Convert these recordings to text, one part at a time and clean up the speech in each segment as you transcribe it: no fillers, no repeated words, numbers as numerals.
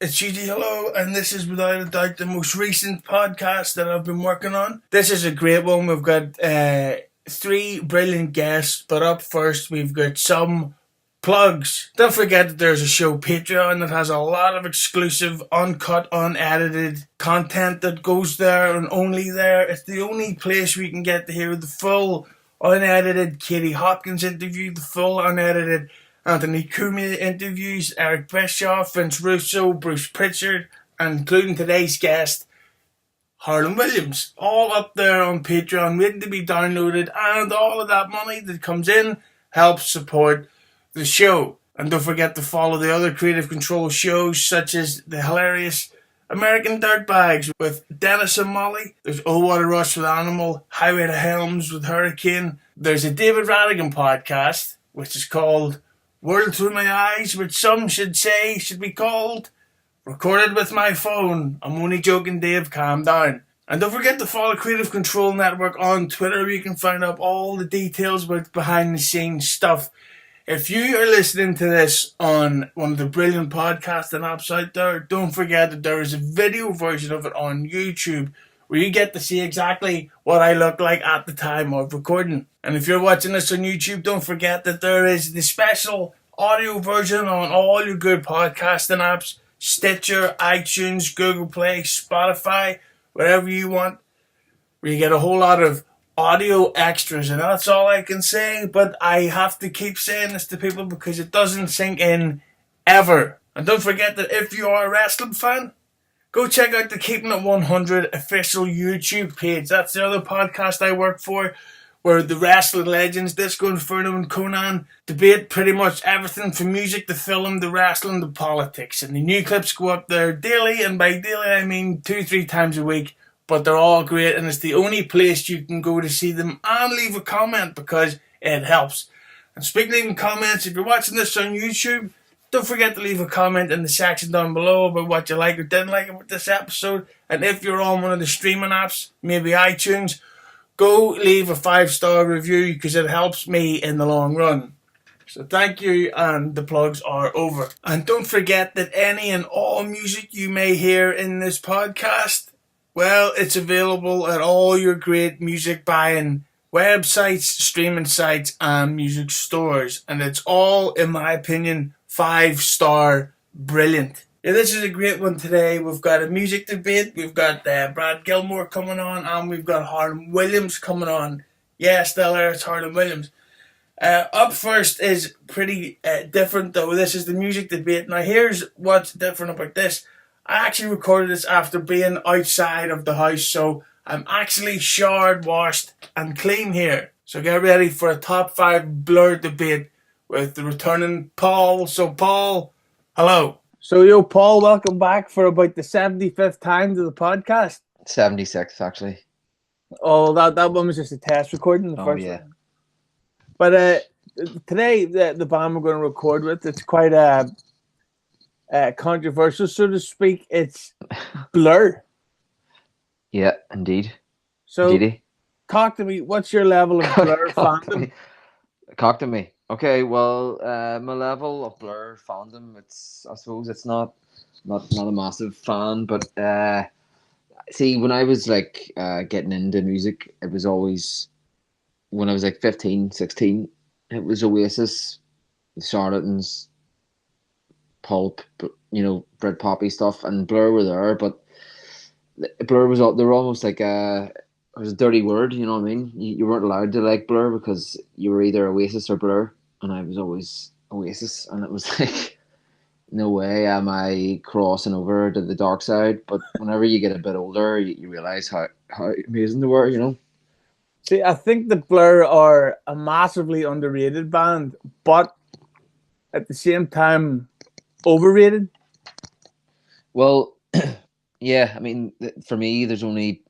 It's Hughezy, hello, and this is without a doubt the most recent podcast that I've been working on. This is a great one. We've got three brilliant guests, but up first we've got some plugs. Don't forget that there's a show Patreon that has a lot of exclusive, uncut, unedited content that goes there and only there. It's the only place where you can get to hear the full unedited Katie Hopkins interview, the full unedited Anthony Cumia interviews, Eric Bischoff, Vince Russo, Bruce Pritchard, and including today's guest, Harland Williams. All up there on Patreon, waiting to be downloaded, and all of that money that comes in helps support the show. And don't forget to follow the other Creative Control shows, such as the hilarious American Dirtbags with Dennis and Molly. There's Oh What a Rush with Animal, Highway to Helms with Hurricane. There's a David Radigan podcast, which is called World Through My Eyes, which some should say should be called Recorded with My Phone. I'm only joking, Dave, calm down. And don't forget to follow Creative Control Network on Twitter, where you can find out all the details about behind the scenes stuff. If you are listening to this on one of the brilliant podcasting apps out there, don't forget that there is a video version of it on YouTube where you get to see exactly what I look like at the time of recording. And if you're watching this on YouTube, don't forget that there is the special audio version on all your good podcasting apps, Stitcher, iTunes, Google Play, Spotify, wherever you want, where you get a whole lot of audio extras. And that's all I can say, but I have to keep saying this to people because it doesn't sink in ever. And don't forget that if you are a wrestling fan, go check out the Keeping It 100 official YouTube page. That's the other podcast I work for, where the wrestling legends, Disco Inferno and Conan, debate pretty much everything from music to film to wrestling to politics. And the new clips go up there daily, and by daily I mean 2-3 times a week. But they're all great, and it's the only place you can go to see them and leave a comment because it helps. And speaking of leaving comments, if you're watching this on YouTube, don't forget to leave a comment in the section down below about what you like or didn't like about this episode. And if you're on one of the streaming apps, maybe iTunes, go leave a 5-star review because it helps me in the long run. So thank you, and the plugs are over. And don't forget that any and all music you may hear in this podcast, well, it's available at all your great music buying websites, streaming sites, and music stores. And it's all, in my opinion, 5-star brilliant. Yeah, this is a great one today. We've got a music debate. We've got Brad Gilmore coming on, and we've got Harland Williams coming on. Yeah, still there, it's Harland Williams. Up first is pretty different, though. This is the music debate. Now, here's what's different about this. I actually recorded this after being outside of the house, so I'm actually showered, washed, and clean here. So get ready for a top 5 Blur debate with the returning Paul. So Paul, hello. So Paul, welcome back for about the 75th time to the podcast. 76th, actually. Oh, that one was just a test recording. The first one. But today, the band we're going to record with, it's quite controversial, so to speak. It's Blur. Yeah, indeed. So, talk to me. What's your level of Blur fandom? Talk to me. Okay, well, my level of Blur fandom, I suppose it's not a massive fan, but see, when I was like getting into music, it was always, when I was like 15, 16, it was Oasis, the Charlatans, Pulp, Brit Poppy stuff, and Blur were there, but Blur they were almost like it was a dirty word, you know what I mean? You weren't allowed to like Blur because you were either Oasis or Blur, and I was always Oasis, and it was like, no way am I crossing over to the dark side. But whenever you get a bit older, you realise how amazing they were, you know? See, I think the Blur are a massively underrated band, but at the same time, overrated. Well, yeah, I mean, for me, there's only,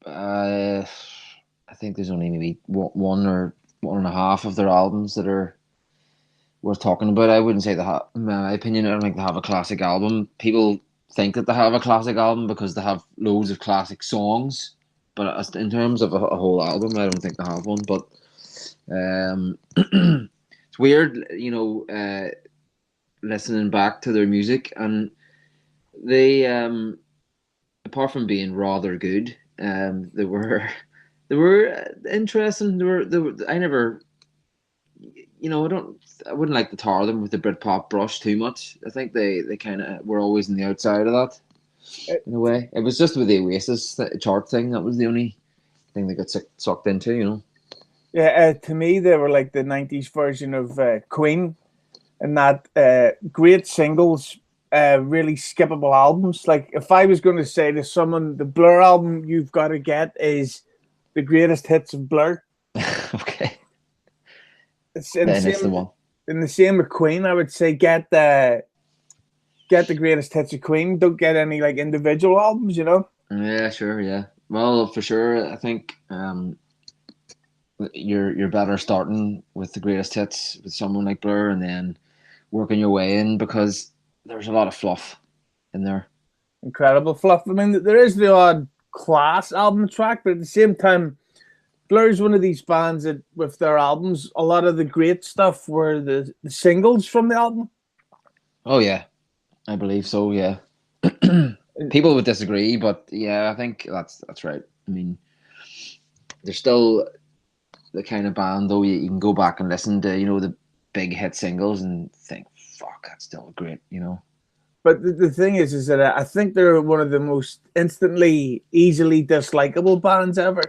I think there's only maybe one or one and a half of their albums that are worth talking about. I wouldn't say in my opinion, I don't think they have a classic album. People think that they have a classic album because they have loads of classic songs, but in terms of a whole album, I don't think they have one. But it's weird, listening back to their music, and They apart from being rather good, they were they were interesting. They were. I never, I wouldn't like to tar them with the Brit Pop brush too much. I think they kind of were always on the outside of that in a way. It was just with the Oasis chart thing that was the only thing they got sucked into. Yeah, to me, they were like the '90s version of Queen, and that great singles, really skippable albums. Like if I was going to say to someone, the Blur album you've got to get is the greatest hits of Blur. Okay, It's in then it's the one. in the same with Queen. I would say get the greatest hits of Queen. Don't get any like individual albums. Yeah, sure, yeah. Well, for sure, I think you're better starting with the greatest hits with someone like Blur, and then working your way in because there's a lot of fluff in there. Incredible fluff. I mean, there is the odd class album track, but at the same time, Blur's one of these bands that, with their albums, a lot of the great stuff were the singles from the album. Oh yeah, I believe so. Yeah, people would disagree, but yeah, I think that's right. I mean, they're still the kind of band though you can go back and listen to the big hit singles and think, fuck, that's still great. But the thing is that I think they're one of the most instantly, easily dislikable bands ever.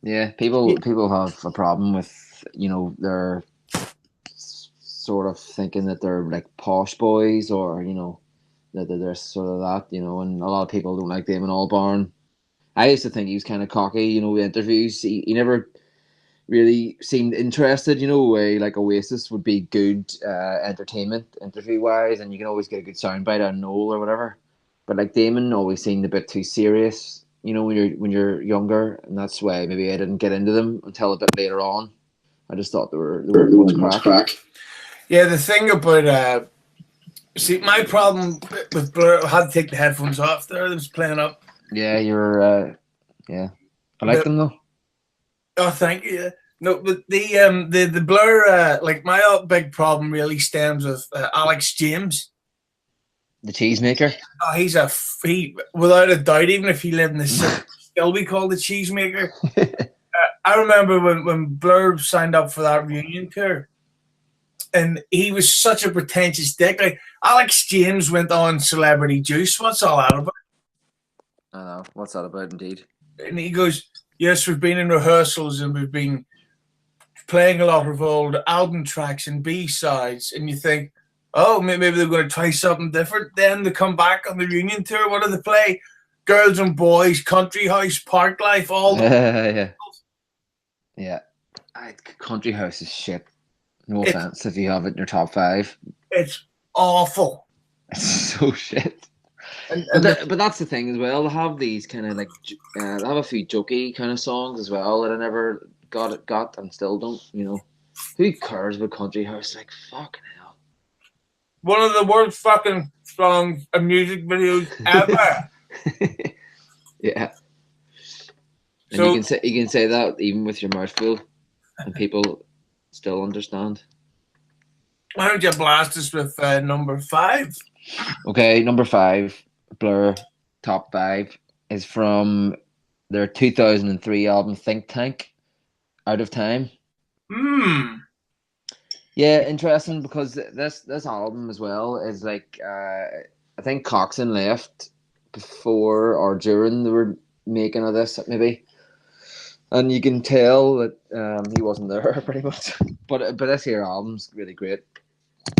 Yeah, people have a problem with their sort of thinking that they're like posh boys or that they're sort of that and a lot of people don't like Damon Albarn. I used to think he was kind of cocky, with interviews. He never really seemed interested, way like Oasis would be good entertainment interview wise, and you can always get a good soundbite out of Noel or whatever. But like Damon always seemed a bit too serious, when you're younger, and that's why maybe I didn't get into them until a bit later on. I just thought they were much crack. Yeah, the thing about see, my problem with Blur, I had to take the headphones off there. It was playing up. Yeah, yeah. I like them though. Oh, thank you. No, but the Blur, like my big problem really stems with Alex James. The cheesemaker. Oh, he without a doubt. Even if he lived in the city, still be called the cheesemaker. I remember when Blur signed up for that reunion tour, and he was such a pretentious dick. Like Alex James went on Celebrity Juice. What's all that about? I know. What's that about, indeed? And he goes, yes, we've been in rehearsals and we've been playing a lot of old album tracks and B-sides. And you think, oh, maybe they're going to try something different. Then they come back on the reunion tour. What do they play? Girls and Boys, Country House, Park Life, all the Yeah. Country House is shit. No offense if you have it in your top 5. It's awful. It's so shit. But that's the thing as well. They have these kind of like they have a few jokey kind of songs as well that I never got and still don't. Who cares about Country House? Like fucking hell. One of the worst fucking songs and music videos ever. Yeah. And so, you can say that even with your mouth full, and people still understand. Why don't you blast us with number 5? Okay, number 5, Blur, top 5, is from their 2003 album Think Tank, Out of Time. Yeah, interesting because this album as well is like I think Coxon left before or during they were making of this maybe, and you can tell that he wasn't there pretty much. But this here album's really great,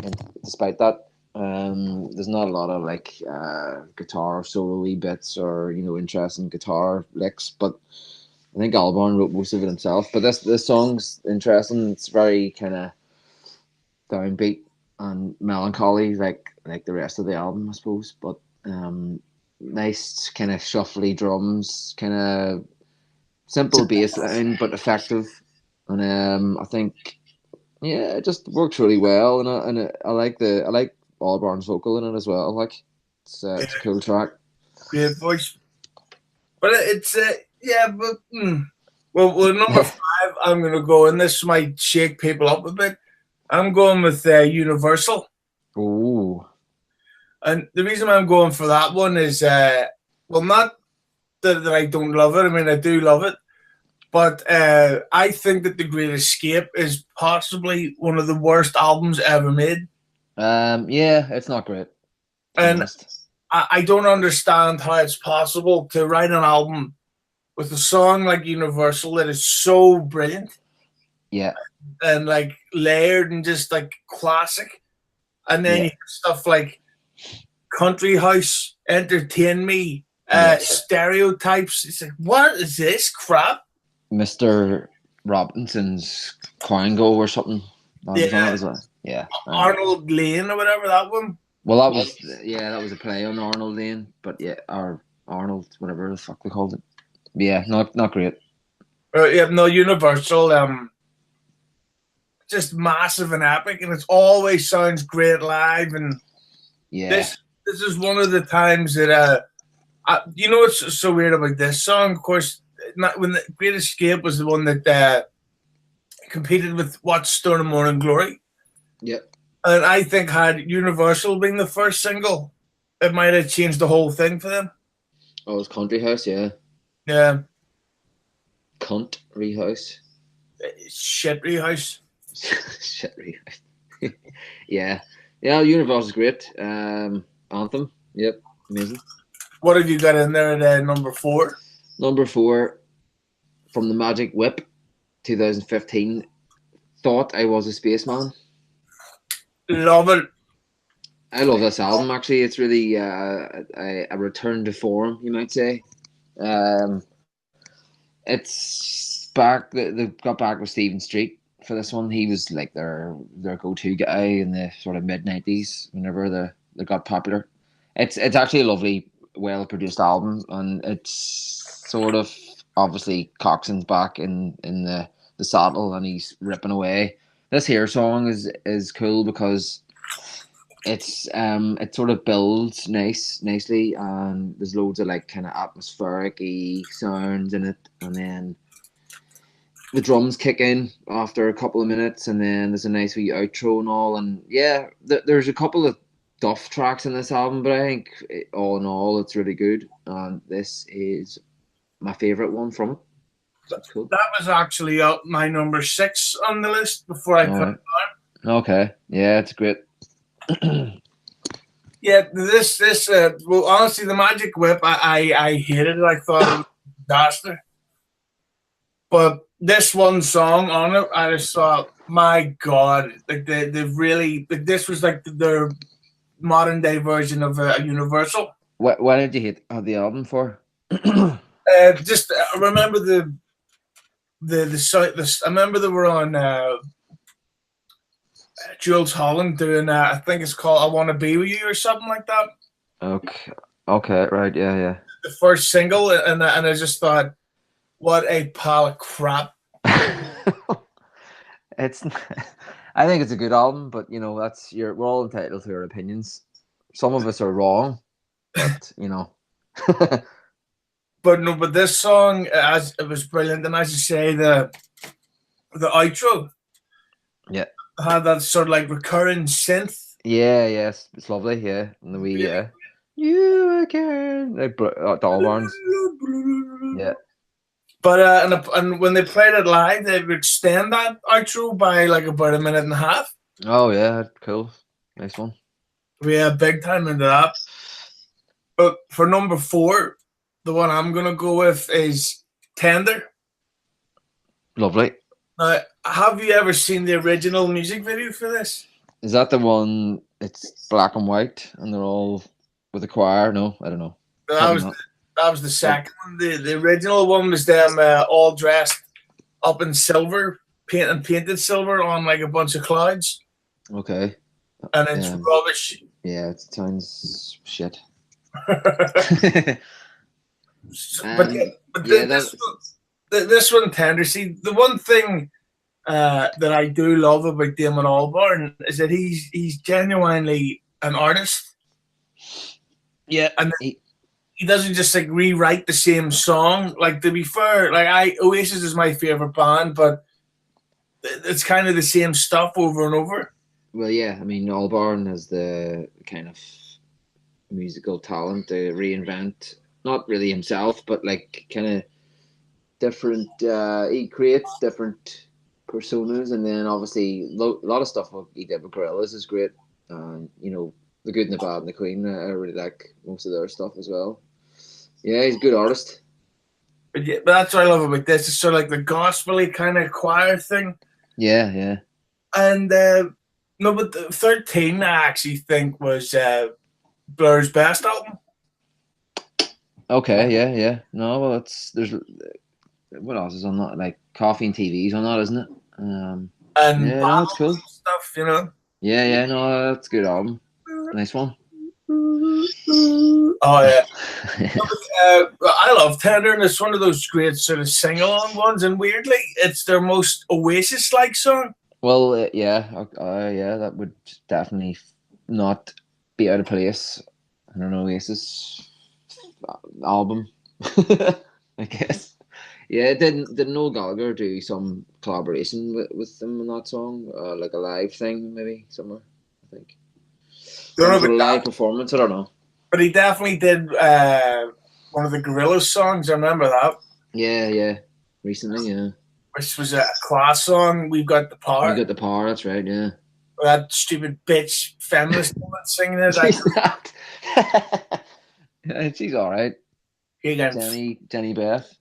and despite that. There's not a lot of like guitar solo-y bits or interesting guitar licks, but I think Albarn wrote most of it himself. But this song's interesting. It's very kind of downbeat and melancholy, like the rest of the album, I suppose. But nice kind of shuffly drums, kind of simple bass line but effective, and I think it just works really well. And I like Albarn's vocal in it as well. Like it's a cool track. Great voice. But it's well, number 5, I'm gonna go, and this might shake people up a bit. I'm going with Universal. Ooh. And the reason I'm going for that one is, well, not that I don't love it. I mean, I do love it. But I think that The Great Escape is possibly one of the worst albums ever made. Yeah, it's not great, to be And honest. I don't understand how it's possible to write an album with a song like Universal that is so brilliant Yeah, and like layered and just like classic. And then yeah, you have stuff like Country House, Entertain Me, yeah. Stereotypes. It's like, what is this crap? Mr. Robinson's Quango or something. That was on Yeah, it as well. Yeah. Arnold Lane or whatever that one. Well, that was a play on Arnold Lane, but yeah, or Arnold, whatever the fuck they called it. Yeah, not great. Yeah, no, Universal. Just massive and epic, and it always sounds great live. And Yeah, this is one of the times that you know what's so weird about this song? Of course, not when the Great Escape was the one that competed with What's Stone and Morning Glory. yeah. And I think had Universal been the first single, it might have changed the whole thing for them. Oh, it's Country House, yeah. Yeah, Country House. Shitry House. Shit, right. Yeah. Yeah, Universal's great. Anthem. Yep. Amazing. What have you got in there at number 4? Number 4, From the Magic Whip, 2015. Thought I Was a Spaceman. Love it. I love this album, actually. It's really a return to form, you might say. It's back. They got back with Stephen Street for this one. He was like their go-to guy in the sort of mid-90s whenever they got popular. It's actually a lovely, well-produced album, and it's sort of obviously Coxon's back in the saddle, and he's ripping away. This here song is cool because it sort of builds nicely, and there's loads of like kind of atmospheric-y sounds in it, and then the drums kick in after a couple of minutes, and then there's a nice wee outro and all. And yeah, there's a couple of duff tracks in this album, but I think all in all it's really good, and this is my favorite one from it. That's cool. That was actually my number 6 on the list before I put it on. Okay, yeah, it's great. Yeah, this well, honestly, the Magic Whip, I hated it. I thought it was a disaster. But this one song on it, I just thought, my God, like they've really, like, this was like their modern day version of a Universal. Why did you hate the album for? Just I remember the I remember they were on Jules Holland doing I think it's called "I Want to Be with You" or something like that. Okay, right, yeah. The first single, and I just thought, what a pile of crap. It's. I think it's a good album, but you know we're all entitled to our opinions. Some of us are wrong, but you know. But this song, as it was brilliant, and as you say, the outro, Yeah, had that sort of like recurring synth. yes, it's lovely. Yeah, and the wee you again, like doll barns. Yeah. But and when they played it live, they would extend that outro by like about a minute and a half. Oh yeah, cool, nice one. We had big time into that. But for number 4, the one I'm gonna go with is Tender. Lovely. Have you ever seen the original music video for this? Is that the one? It's black and white, and they're all with a choir. No, I don't know. That was the second one. The original one was them all dressed up in silver, painted silver on like a bunch of clouds. Okay. And it's rubbish. Yeah, it sounds shit. This one, Tender. See, the one thing that I do love about Damon Albarn is that he's genuinely an artist. Yeah, and he doesn't just like rewrite the same song. Like, to be fair, like Oasis is my favorite band, but it's kind of the same stuff over and over. Well, yeah, I mean, Albarn has the kind of musical talent to reinvent, not really himself, but like kind of different. He creates different personas, and then obviously a lot of stuff what he did with Gorillaz is great. And the Good and the Bad and the Queen. I really like most of their stuff as well. Yeah, he's a good artist. But yeah, but that's what I love about this. It's sort of like the gospel-y kind of choir thing. Yeah, yeah. And no, but the 13 I actually think was Blur's best album. Okay, yeah, yeah. No, well, there's what else is on that? Like Coffee and TV's on that, isn't it? And Yeah, no, it's cool. stuff, you know. Yeah, yeah, no, that's a good album. Nice one. Oh yeah. I love Tender, and it's one of those great sort of sing-along ones. And weirdly, it's their most Oasis-like song. Well, yeah, yeah, that would definitely not be out of place. I don't know, Oasis album, I guess. Yeah, didn't Noel Gallagher do some collaboration with them on that song, like a live thing maybe somewhere? I think. Don't know Some sort of about live that, performance. I don't know. but he definitely did one of the Gorillaz songs. I remember that, Yeah, yeah. Recently, yeah. which was a class song. We've got the We power. got the power. That's right. Yeah. That stupid bitch feminist woman singing it. She's not. Yeah, she's all right. Jenny Beth.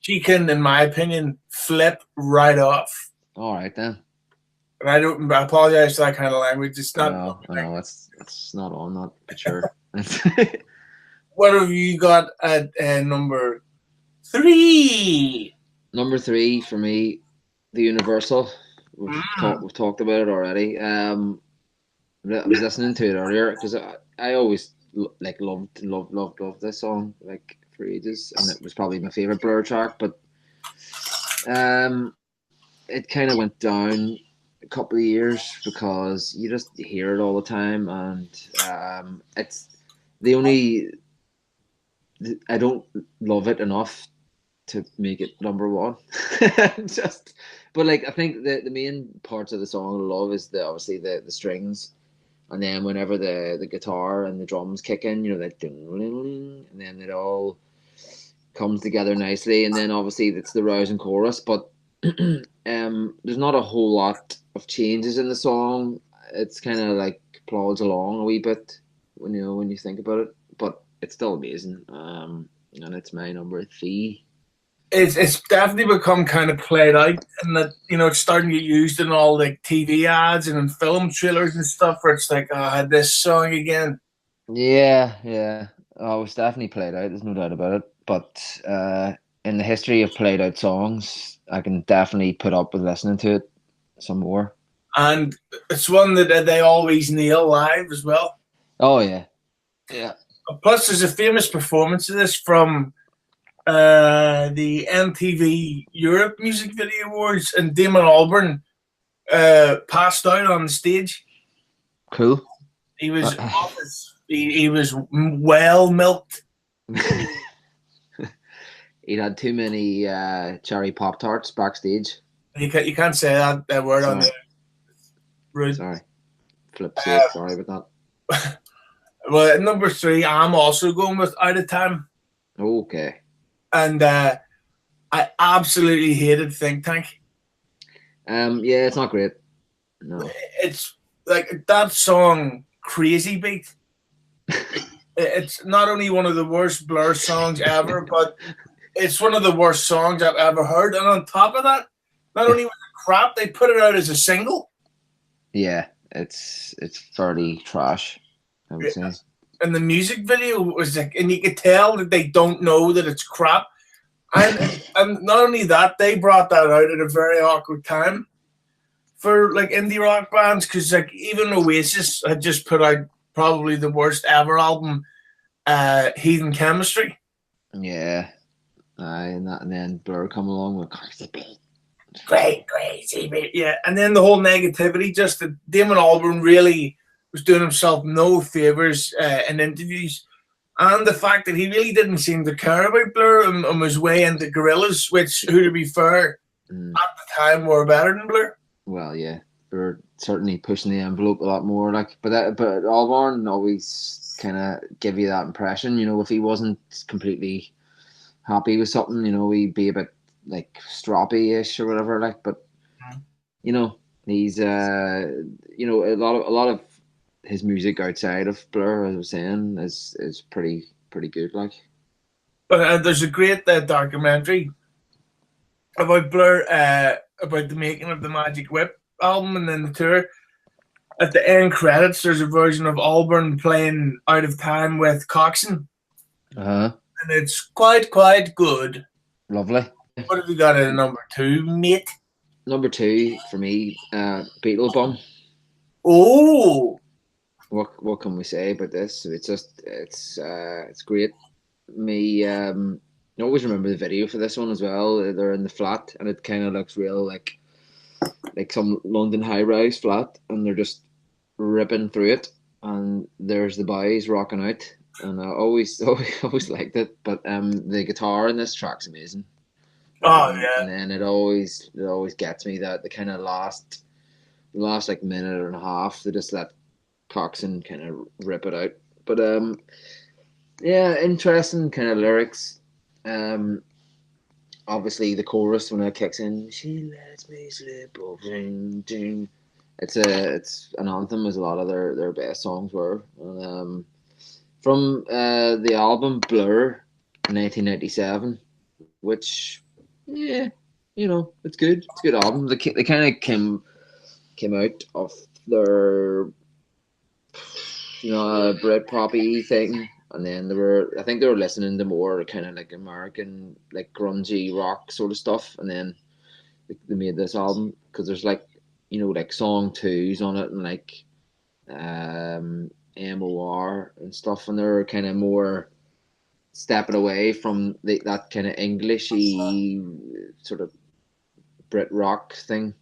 She can, in my opinion, flip right off. All right then. And I apologize for that kind of language. It's not. I know it's not on that for sure. What have you got at number 3? Number 3 for me, the Universal. We've talked about it already. I was listening to it earlier because I always loved this song like for ages, and it was probably my favorite Blur track. But it kind of went down a couple of years because you just hear it all the time, and it's the only. I don't love it enough to make it number 1. But like I think the main parts of the song I love is obviously the strings, and then whenever the guitar and the drums kick in, that and then it all comes together nicely, and then obviously it's the rousing chorus. But there's not a whole lot of changes in the song. It's kind of like plods along a wee bit when you think about it, but it's still amazing. And it's my number 3. It's definitely become kind of played out, and that it's starting to get used in all like TV ads and in film trailers and stuff. Where it's like, I had this song again. Yeah, yeah. Oh, it's definitely played out. There's no doubt about it. But in the history of played out songs, I can definitely put up with listening to it some more. And it's one that they always nail live as well. Oh yeah, yeah. Plus, there's a famous performance of this from the MTV Europe Music Video Awards, and Damon Albarn passed out on the stage. Cool. He was he was well milked. He'd had too many cherry Pop-Tarts backstage. You can't say that word on there. Rude. Sorry. Flip sake. Sorry about that. Well, at number 3, I'm also going with Out of Time. Okay. And I absolutely hated Think Tank. Yeah, it's not great. No. It's like that song, Crazy Beat. It's not only one of the worst Blur songs ever, but it's one of the worst songs I've ever heard. And on top of that, not only was it crap, they put it out as a single. Yeah, it's fairly trash, I would say. And the music video was like, and you could tell that they don't know that it's crap. And not only that, they brought that out at a very awkward time for like indie rock bands, because like even Oasis had just put out probably the worst ever album, Heathen Chemistry. Yeah. And then Blur come along with Crazy Beat. Crazy Beat. Yeah. And then the whole negativity, just that Damon Albarn really was doing himself no favours in interviews. And the fact that he really didn't seem to care about Blur and was way into Gorillaz, which, who to be fair, at the time were better than Blur. Well, yeah. were certainly pushing the envelope a lot more. Like, but Albarn always kind of give you that impression. You know, if he wasn't completely happy with something, you know, he'd be a bit like stroppy-ish or whatever. Like, but you know, he's you know, a lot of his music outside of Blur, as I was saying, is pretty good. Like, But there's a great documentary about Blur, about the making of the Magic Whip album and then the tour. At the end credits, there's a version of Albarn playing Out of Time with Coxon. and it's quite good. Lovely. What have you got at number 2, mate? Number 2 for me, Beetle Bum. Oh, what can we say about this? It's just it's great. Me, I always remember the video for this one as well. They're in the flat, and it kind of looks real like some London high-rise flat, and they're just ripping through it. And there's the boys rocking out, and I always liked it. But the guitar in this track's amazing. Oh yeah. And then it always gets me that the kind of last like minute and a half, they just let Coxon kind of rip it out. But yeah, interesting kind of lyrics. Obviously the chorus when it kicks in, she lets me slip over. Ding, ding. It's an anthem, as a lot of their best songs were. And, from the album Blur, 1997, which, yeah, you know, it's good. It's a good album. They kind of came out of their, you know, Brit Poppy thing, and then I think they were listening to more kind of like American, like grungy rock sort of stuff, and then they made this album because there's like, you know, like song 2s on it and like MOR and stuff, and they're kind of more stepping away from that kind of Englishy sort of Brit rock thing,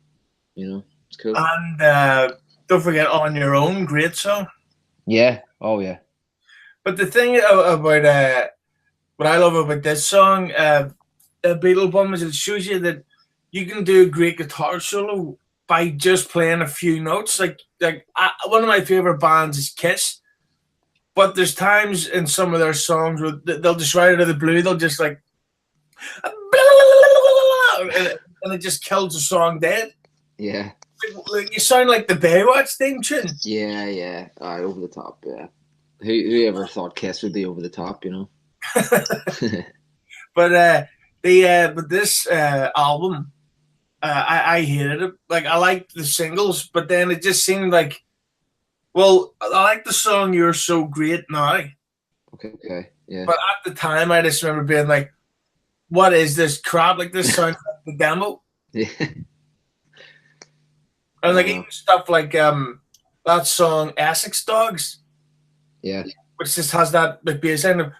you know. It's cool. And don't forget On Your Own, great song. Yeah. Oh yeah. But the thing about what I love about this song, Beetle Bum, is it shows you that you can do a great guitar solo by just playing a few notes. Like one of my favorite bands is Kiss, but there's times in some of their songs where they'll just right out of the blue, they'll just like, and it just kills the song dead. Yeah. Like, you sound like the Baywatch theme tune. Yeah. Over the top. Yeah. Who ever thought Kiss would be over the top? You know. But this album, I hated it. Like, I liked the singles, but then it just seemed like, well, I like the song "You're So Great" now. Okay. Yeah. But at the time, I just remember being like, "What is this crap? Like, this sounds like the demo." Yeah. And like even stuff like that song "Essex Dogs." Yeah. Which just has that like bass line of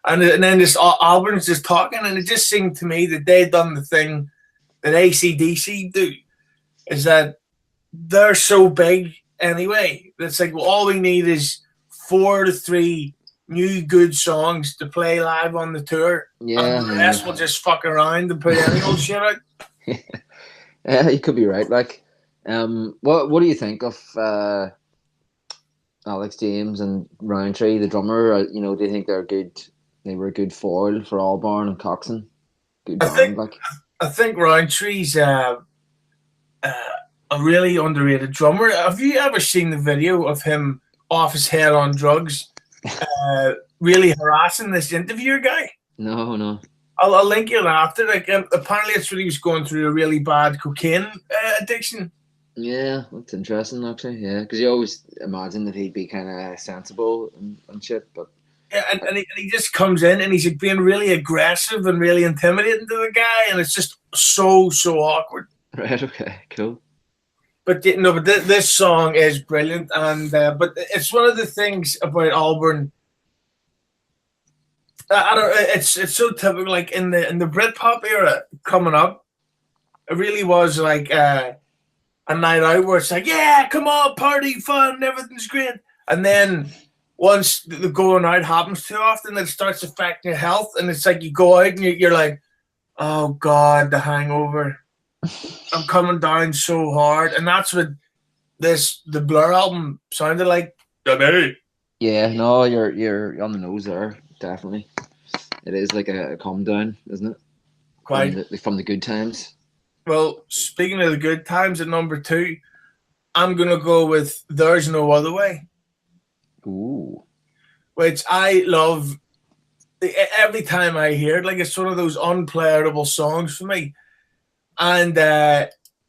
and then this Alburn's just talking, and it just seemed to me that they'd done the thing that AC/DC do, is that they're so big anyway. It's like, well, all we need is 4 to 3 new good songs to play live on the tour. Yeah. And the rest will just fuck around and put any old shit out. Yeah, you could be right. Like, what do you think of Alex James and Roundtree, the drummer? You know, do you think they're good? They were a good foil for Albarn and Coxon. Good band, I think Roundtree's a really underrated drummer. Have you ever seen the video of him off his head on drugs, really harassing this interviewer guy? No. I'll link you after. Like, apparently, it's when he was going through a really bad cocaine addiction. Yeah, that's interesting actually. Yeah, because you always imagine that he'd be kind of sensible and shit, but yeah, and he just comes in and he's like being really aggressive and really intimidating to the guy, and it's just so awkward. Right. Okay. Cool. But this song is brilliant, and but it's one of the things about Albarn. I don't. It's so typical. Like in the Brit Pop era coming up, it really was like a night out where it's like, yeah, come on, party, fun, everything's great. And then once the going out happens too often, it starts affecting your health, and it's like you go out and you're like, Oh God, The Hangover. I'm coming down so hard, and that's what the Blur album sounded like to me. Yeah, no, you're on the nose there. Definitely, it is like a calm down, isn't it? Quite From the good times. well. Speaking of the good times, at number two, I'm gonna go with "There's No Other Way," Ooh, which I love. Every time I hear it, like it's one of those unplayable songs for me. And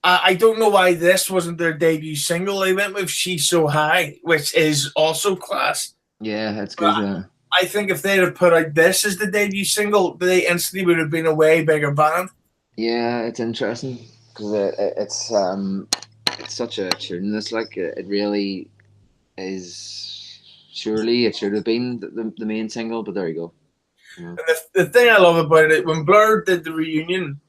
I don't know why this wasn't their debut single. They went with "She's So High," which is also class. yeah, that's But good. Yeah, I think if they'd have put out this as the debut single, they instantly would have been a way bigger band. yeah, it's interesting because it's such a tune. It's like it really is. Surely it should have been the main single, but there you go. Yeah. And the thing I love about it, when Blur did the reunion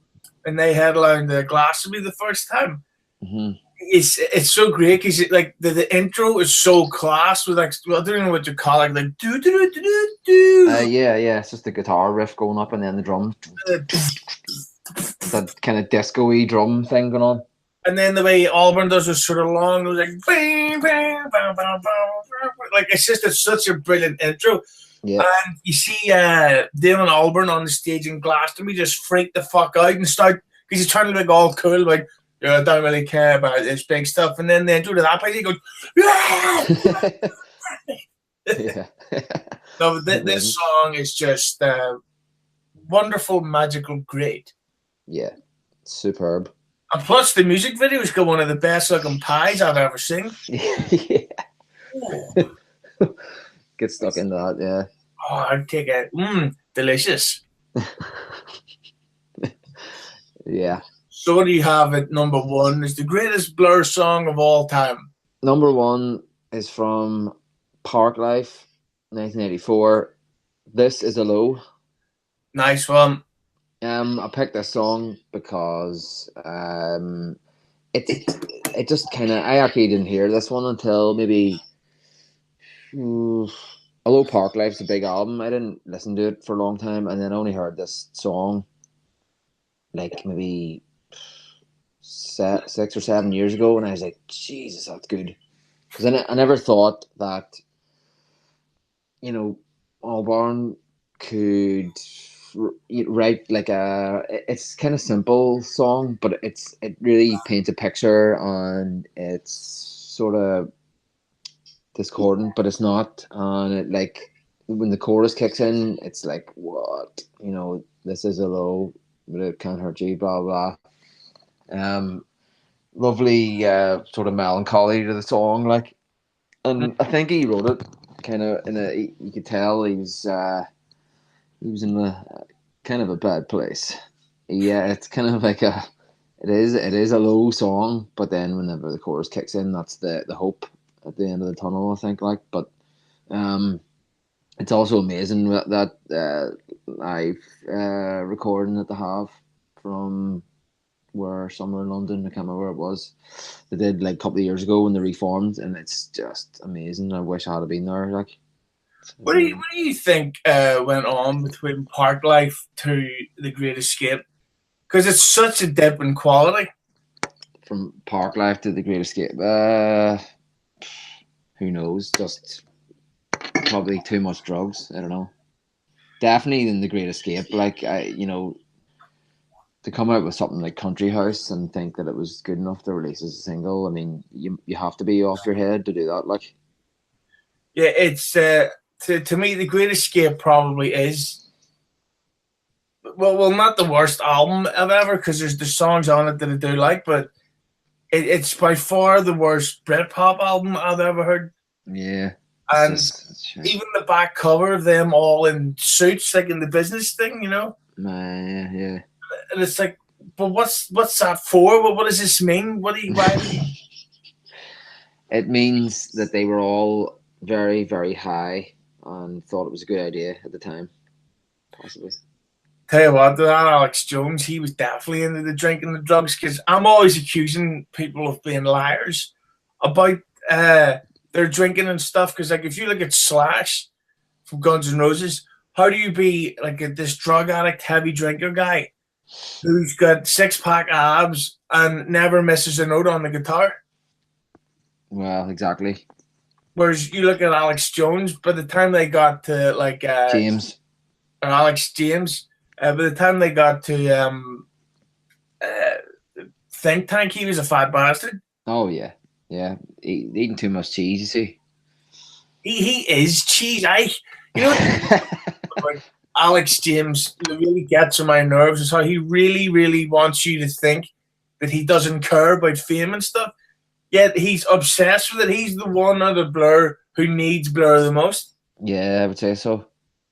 and they headlined the Glastonbury the first time, Mm-hmm. it's so great because like the intro is so class with like, well, I don't know what you call it, like do do do do do. Yeah. It's just the guitar riff going up and then the drum, that kind of disco-y drum thing going on. And then the way Auburn does is sort of long, it was like bang, bang, bang, bang, bang, like it's such a brilliant intro. Yeah. And you see Damon Albarn on the stage in Glastonbury just freak the fuck out and start because he's trying to look all cool, like, yeah, I don't really care about this big stuff. And then the intro to that part, he goes, yeah. Yeah. No, this song is just wonderful, magical, great. Yeah, superb. And plus, the music videos got one of the best looking pies I've ever seen. Yeah. Get stuck into that, yeah. Oh, I'd take it. Delicious. Yeah. So what do you have at number one? Is the greatest Blur song of all time. Number one is from Parklife, 1984. This Is a Low. Nice one. I picked this song because it just kind of, I actually didn't hear this one until maybe, although Parklife's a big album, I didn't listen to it for a long time, and then I only heard this song like maybe 6 or 7 years ago, and I was like, Jesus, that's good. Because I never thought that, Albarn could write like it's kind of simple song, but it really paints a picture, and it's sort of discordant, but it's not. And it, like, when the chorus kicks in, it's like, what, this is a low, but it can't hurt you, blah blah. Lovely sort of melancholy to the song, like, and I think he wrote it kind of you could tell he was in a kind of a bad place. Yeah, it's kind of like it is a low song, but then whenever the chorus kicks in, that's the hope at the end of the tunnel, I think. Like, but it's also amazing that live recording that they have from somewhere in London. I can't remember where it was. They did like a couple of years ago when they reformed, and it's just amazing. I wish I had been there. Like, What do you think went on between Parklife to The Great Escape? Because it's such a dip in quality. From Parklife to The Great Escape, who knows? Just probably too much drugs. I don't know. Definitely in The Great Escape, like, to come out with something like Country House and think that it was good enough to release as a single. I mean, you have to be off your head to do that. Like, yeah, it's to me, The Great Escape probably is well, not the worst album I've ever, because there's the songs on it that I do like, but it's by far the worst Brit Pop album I've ever heard. Yeah, and even the back cover of them all in suits, like in the business thing, Yeah. And it's like, but what's that for? What does this mean? Why? It means that they were all very, very high and thought it was a good idea at the time, possibly. Tell you what, that Alex Jones, he was definitely into the drinking and the drugs, because I'm always accusing people of being liars about their drinking and stuff. Because like, if you look at Slash from Guns N' Roses, how do you be like this drug addict, heavy drinker guy, who's got 6-pack abs and never misses a note on the guitar. Well, exactly. Whereas you look at Alex Jones, by the time they got to like James. or Alex James, by the time they got to Think Tank, he was a fat bastard. Oh yeah, yeah. Eating too much cheese, you see. He is cheese. You know what Alex James really gets on my nerves is how he really, really wants you to think that he doesn't care about fame and stuff. Yet he's obsessed with it. He's the one out of Blur who needs Blur the most. Yeah, I would say so.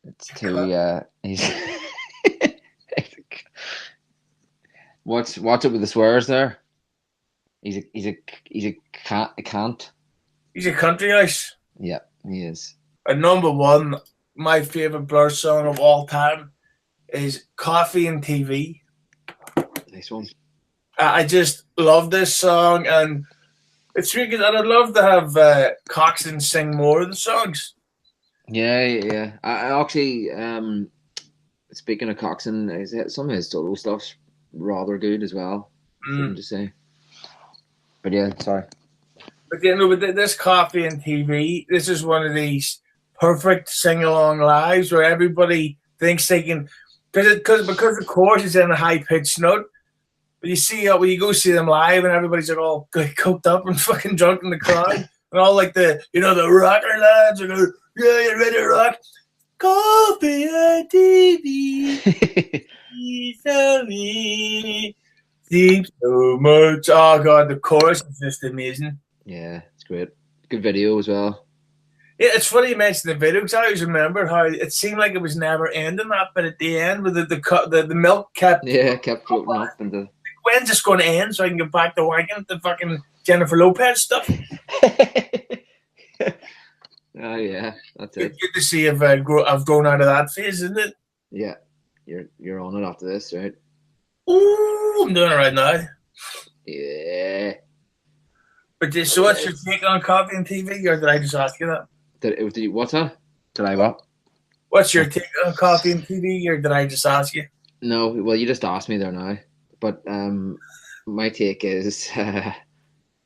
It's too. He's. Watch it with the swears there. He's a can't. He's a country house. Yeah, he is. And number one, my favorite Blur song of all time is "Coffee and TV." Nice one. I just love this song, and it's really good. And I'd love to have Coxon sing more of the songs. Yeah. I actually, speaking of Coxon, some of his solo stuff's rather good as well. To say. But yeah, sorry. But with this Coffee and TV, this is one of these perfect sing-along lives where everybody thinks they can, because the chorus is in a high-pitched note. But you see when you go see them live, and everybody's like all coked up and fucking drunk in the crowd, and all like the rocker lads are going, "Yeah, you ready to rock? Coffee and TV, you tell me, seems so much." Oh god, the chorus is just amazing. Yeah, it's great. Good video as well. Yeah, it's funny you mentioned the video because I always remember how it seemed like it was never ending that, but at the end, with the milk kept floating up and the. When's this going to end so I can get back to wanking at the fucking Jennifer Lopez stuff? Oh yeah, that's it. Good to see if I've grown out of that phase, isn't it? Yeah, you're on it after this, right? Ooh, I'm doing it right now. Yeah. But so what's your take on Coffee and TV, or did I just ask you that? What's that? Did I what? What's your take on Coffee and TV, or did I just ask you? No, well, you just asked me there now. But my take is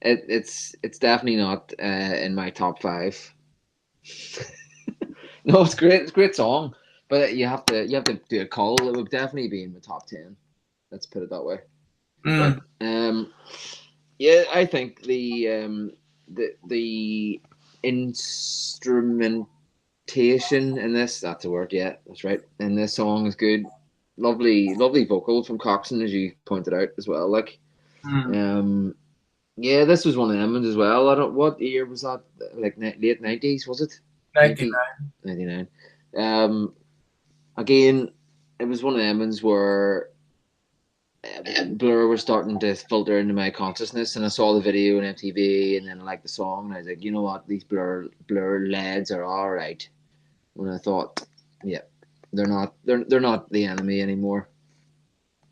it's definitely not in my top 5. No, it's great. It's a great song, but you have to do a call. It would definitely be in the top 10. Let's put it that way. But, yeah, I think the instrumentation in this—that's a word. Yeah, that's right. And this song is good. Lovely vocal from Coxon, as you pointed out as well. Yeah, this was one of them as well. I don't. What year was that? Like late 90s, was it? 99. Again, it was one of them where Blur were starting to filter into my consciousness, and I saw the video on MTV, and then I liked the song, and I was like, you know what, these Blur lads are all right. When I thought, yeah. They're not the enemy anymore.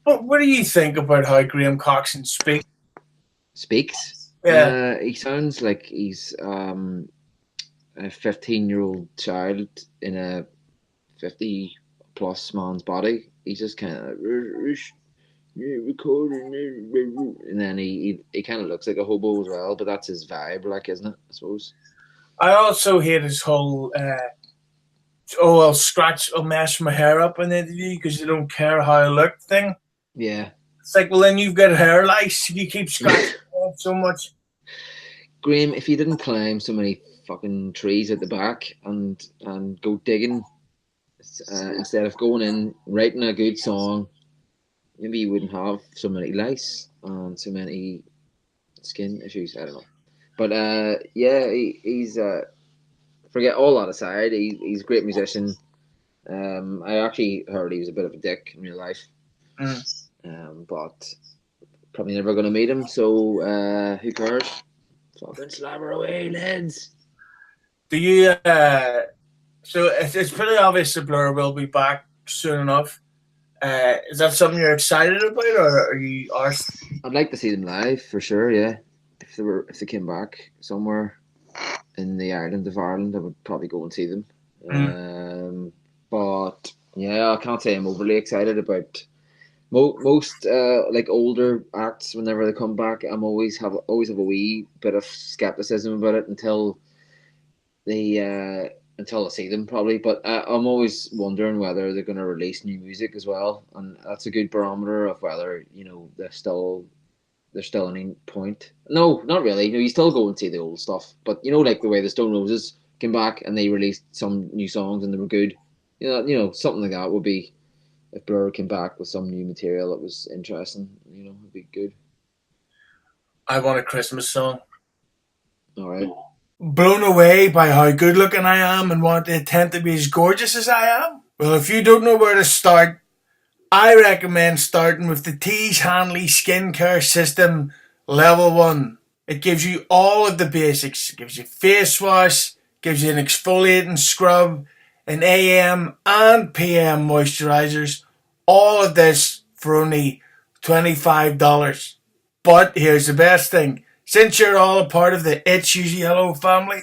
But what do you think about how Graham Coxon speaks? Yeah. He sounds like he's a 15-year-old child in a 50-plus man's body. He's just kind of recording, and then he kind of looks like a hobo as well. But that's his vibe, like, isn't it? I suppose. I also hate his whole I'll mess my hair up in the interview because you don't care how I look thing. Yeah. It's like, well, then you've got hair lice if you keep scratching so much. Graham, if you didn't climb so many fucking trees at the back and go digging instead of going in, writing a good song, maybe you wouldn't have so many lice and so many skin issues. I don't know. But yeah, he's forget all that aside, he's a great musician. I actually heard he was a bit of a dick in real life, but probably never going to meet him. So who cares? Fucking slabber away, lads. Do you? So it's pretty obvious that Blur will be back soon enough. Is that something you're excited about, or are you arsed? I'd like to see them live for sure. Yeah, if they came back somewhere in the island of Ireland, I would probably go and see them. But yeah, I can't say I'm overly excited about Most like older acts, whenever they come back, always have a wee bit of skepticism about it they until I see them probably. But I'm always wondering whether they're going to release new music as well, and that's a good barometer of whether there's still any point. No, not really. You still go and see the old stuff, but like the way the Stone Roses came back and they released some new songs and they were good. Something like that would be if Blur came back with some new material that was interesting. It'd be good. I Want a Christmas Song. All right. Blown away by how good looking I am and want to attempt to be as gorgeous as I am? Well, if you don't know where to start, I recommend starting with the Tees Hanley Skincare System Level 1. It gives you all of the basics. It gives you face wash, gives you an exfoliating scrub, an AM and PM moisturizers. All of this for only $25. But here's the best thing. Since you're all a part of the It's Usually Hello family,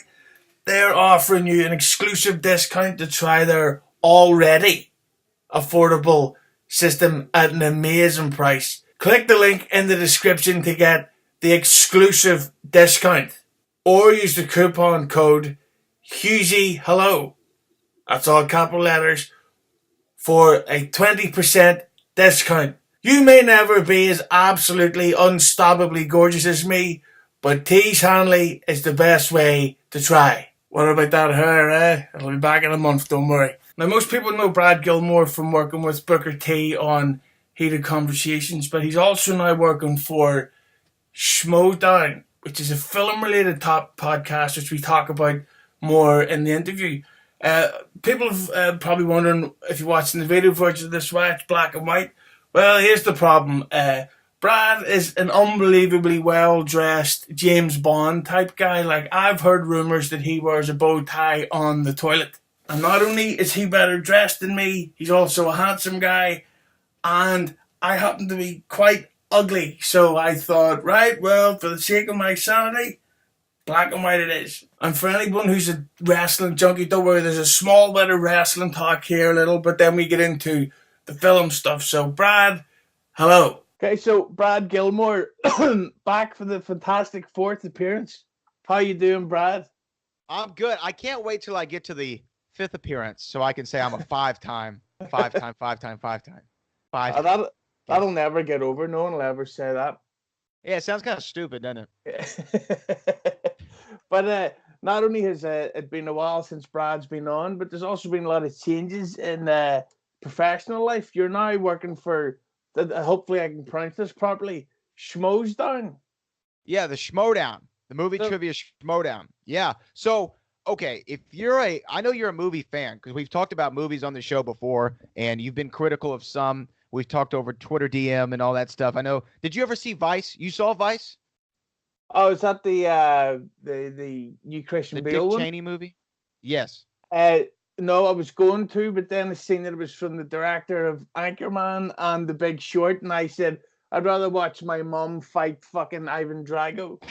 they're offering you an exclusive discount to try their already affordable system at an amazing price. Click the link in the description to get the exclusive discount, or use the coupon code Hughezy Hello. That's all capital letters for a 20% discount. You may never be as absolutely unstoppably gorgeous as me, but Tees Hanley is the best way to try. What about that hair, eh? It'll be back in a month, don't worry. Now, most people know Brad Gilmore from working with Booker T on Heated Conversations, but he's also now working for Schmoedown, which is a film-related top podcast, which we talk about more in the interview. People have probably wondering if you're watching the video version of this, why it's black and white. Well, here's the problem. Brad is an unbelievably well-dressed James Bond type guy. Like, I've heard rumours that he wears a bow tie on the toilet. And not only is he better dressed than me, he's also a handsome guy. And I happen to be quite ugly. So I thought, right, well, for the sake of my sanity, black and white it is. And for anyone who's a wrestling junkie, don't worry, there's a small bit of wrestling talk here a little, but then we get into the film stuff. So, Brad, hello. Okay, so Brad Gilmore, back for the fantastic fourth appearance. How you doing, Brad? I'm good. I can't wait till I get to the fifth appearance so I can say I'm a five-time. That'll never get over. No one will ever say that. Yeah, it sounds kind of stupid, doesn't it? But not only has it been a while since Brad's been on, but there's also been a lot of changes in professional life. You're now working for, hopefully I can pronounce this properly, Schmoedown. Yeah, the Schmoedown, the Movie Trivia Schmoedown. Yeah. So, okay, I know you're a movie fan because we've talked about movies on the show before, and you've been critical of some. We've talked over Twitter DM and all that stuff. I know. Did you ever see Vice? You saw Vice? Oh, is that the new Christian Bale Dick Cheney movie? Yes. No, I was going to, but then I seen that it was from the director of Anchorman and The Big Short, and I said, I'd rather watch my mom fight fucking Ivan Drago.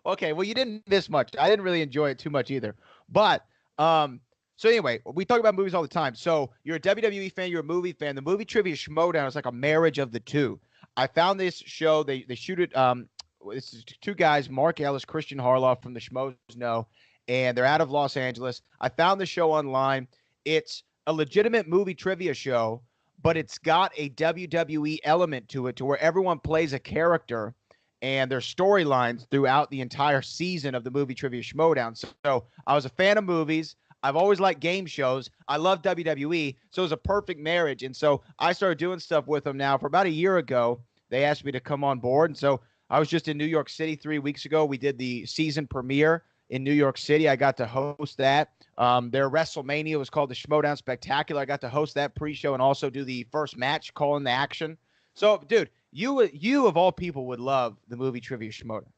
Okay, well, you didn't miss much. I didn't really enjoy it too much either. But, so anyway, we talk about movies all the time. So you're a WWE fan, you're a movie fan. The Movie Trivia Schmoedown is like a marriage of the two. I found this show. They shoot it. This is two guys, Mark Ellis, Christian Harloff from the Schmoes Know, and they're out of Los Angeles. I found the show online. It's a legitimate movie trivia show, but it's got a WWE element to it, to where everyone plays a character, and there's storylines throughout the entire season of the Movie Trivia Schmoedown. So I was a fan of movies. I've always liked game shows. I love WWE, so it was a perfect marriage. And so I started doing stuff with them now. For about a year ago, they asked me to come on board. And so I was just in New York City 3 weeks ago. We did the season premiere in New York City. I got to host that. Their WrestleMania was called the Schmoedown Spectacular. I got to host that pre-show and also do the first match, calling the action. So, dude, you of all people would love the Movie Trivia Schmoedown.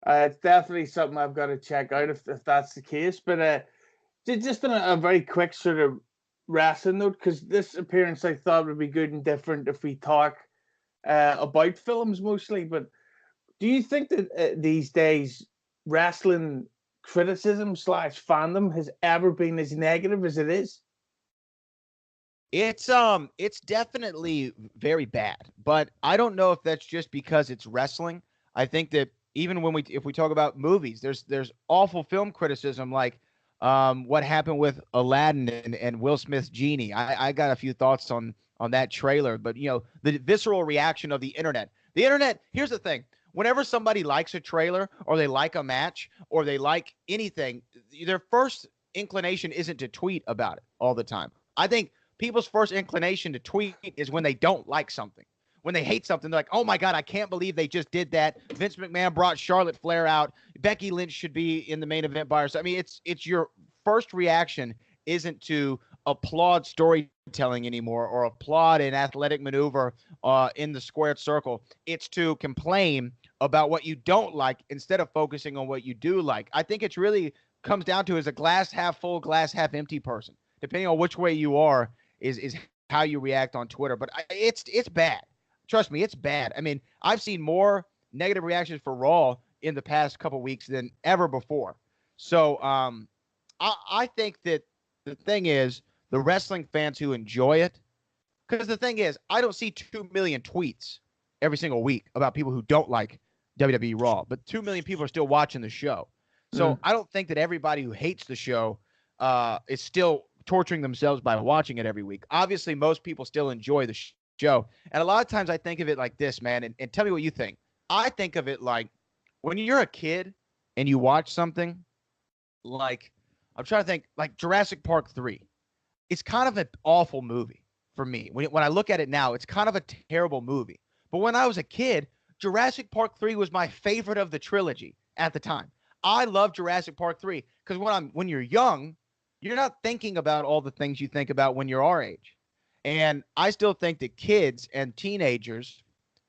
It's definitely something I've got to check out if that's the case. But just on a very quick sort of wrestling note, because this appearance I thought would be good and different if we talk about films mostly. But do you think that these days wrestling criticism / fandom has ever been as negative as it is? It's definitely very bad, but I don't know if that's just because it's wrestling. I think that even if we talk about movies, there's awful film criticism like what happened with Aladdin and Will Smith's Genie. I got a few thoughts on that trailer, but the visceral reaction of the internet. The internet, here's the thing. Whenever somebody likes a trailer or they like a match or they like anything, their first inclination isn't to tweet about it all the time. I think people's first inclination to tweet is when they don't like something. When they hate something, they're like, oh my God, I can't believe they just did that. Vince McMahon brought Charlotte Flair out. Becky Lynch should be in the main event by herself. I mean, it's your first reaction isn't to applaud storytelling anymore or applaud an athletic maneuver in the squared circle. It's to complain about what you don't like instead of focusing on what you do like. I think it's really comes down to is a glass half full, glass half empty person. Depending on which way you are, is how you react on Twitter. But it's bad. Trust me, it's bad. I mean, I've seen more negative reactions for Raw in the past couple weeks than ever before. So I think that the thing is the wrestling fans who enjoy it, because the thing is I don't see 2 million tweets every single week about people who don't like WWE Raw, but 2 million people are still watching the show. So I don't think that everybody who hates the show is still torturing themselves by watching it every week. Obviously, most people still enjoy the show. And a lot of times I think of it like this, man, and tell me what you think. I think of it like when you're a kid and you watch something like, I'm trying to think, like Jurassic Park 3. It's kind of an awful movie for me. When I look at it now, it's kind of a terrible movie. But when I was a kid, Jurassic Park 3 was my favorite of the trilogy at the time. I love Jurassic Park 3 because when you're young, you're not thinking about all the things you think about when you're our age. And I still think that kids and teenagers,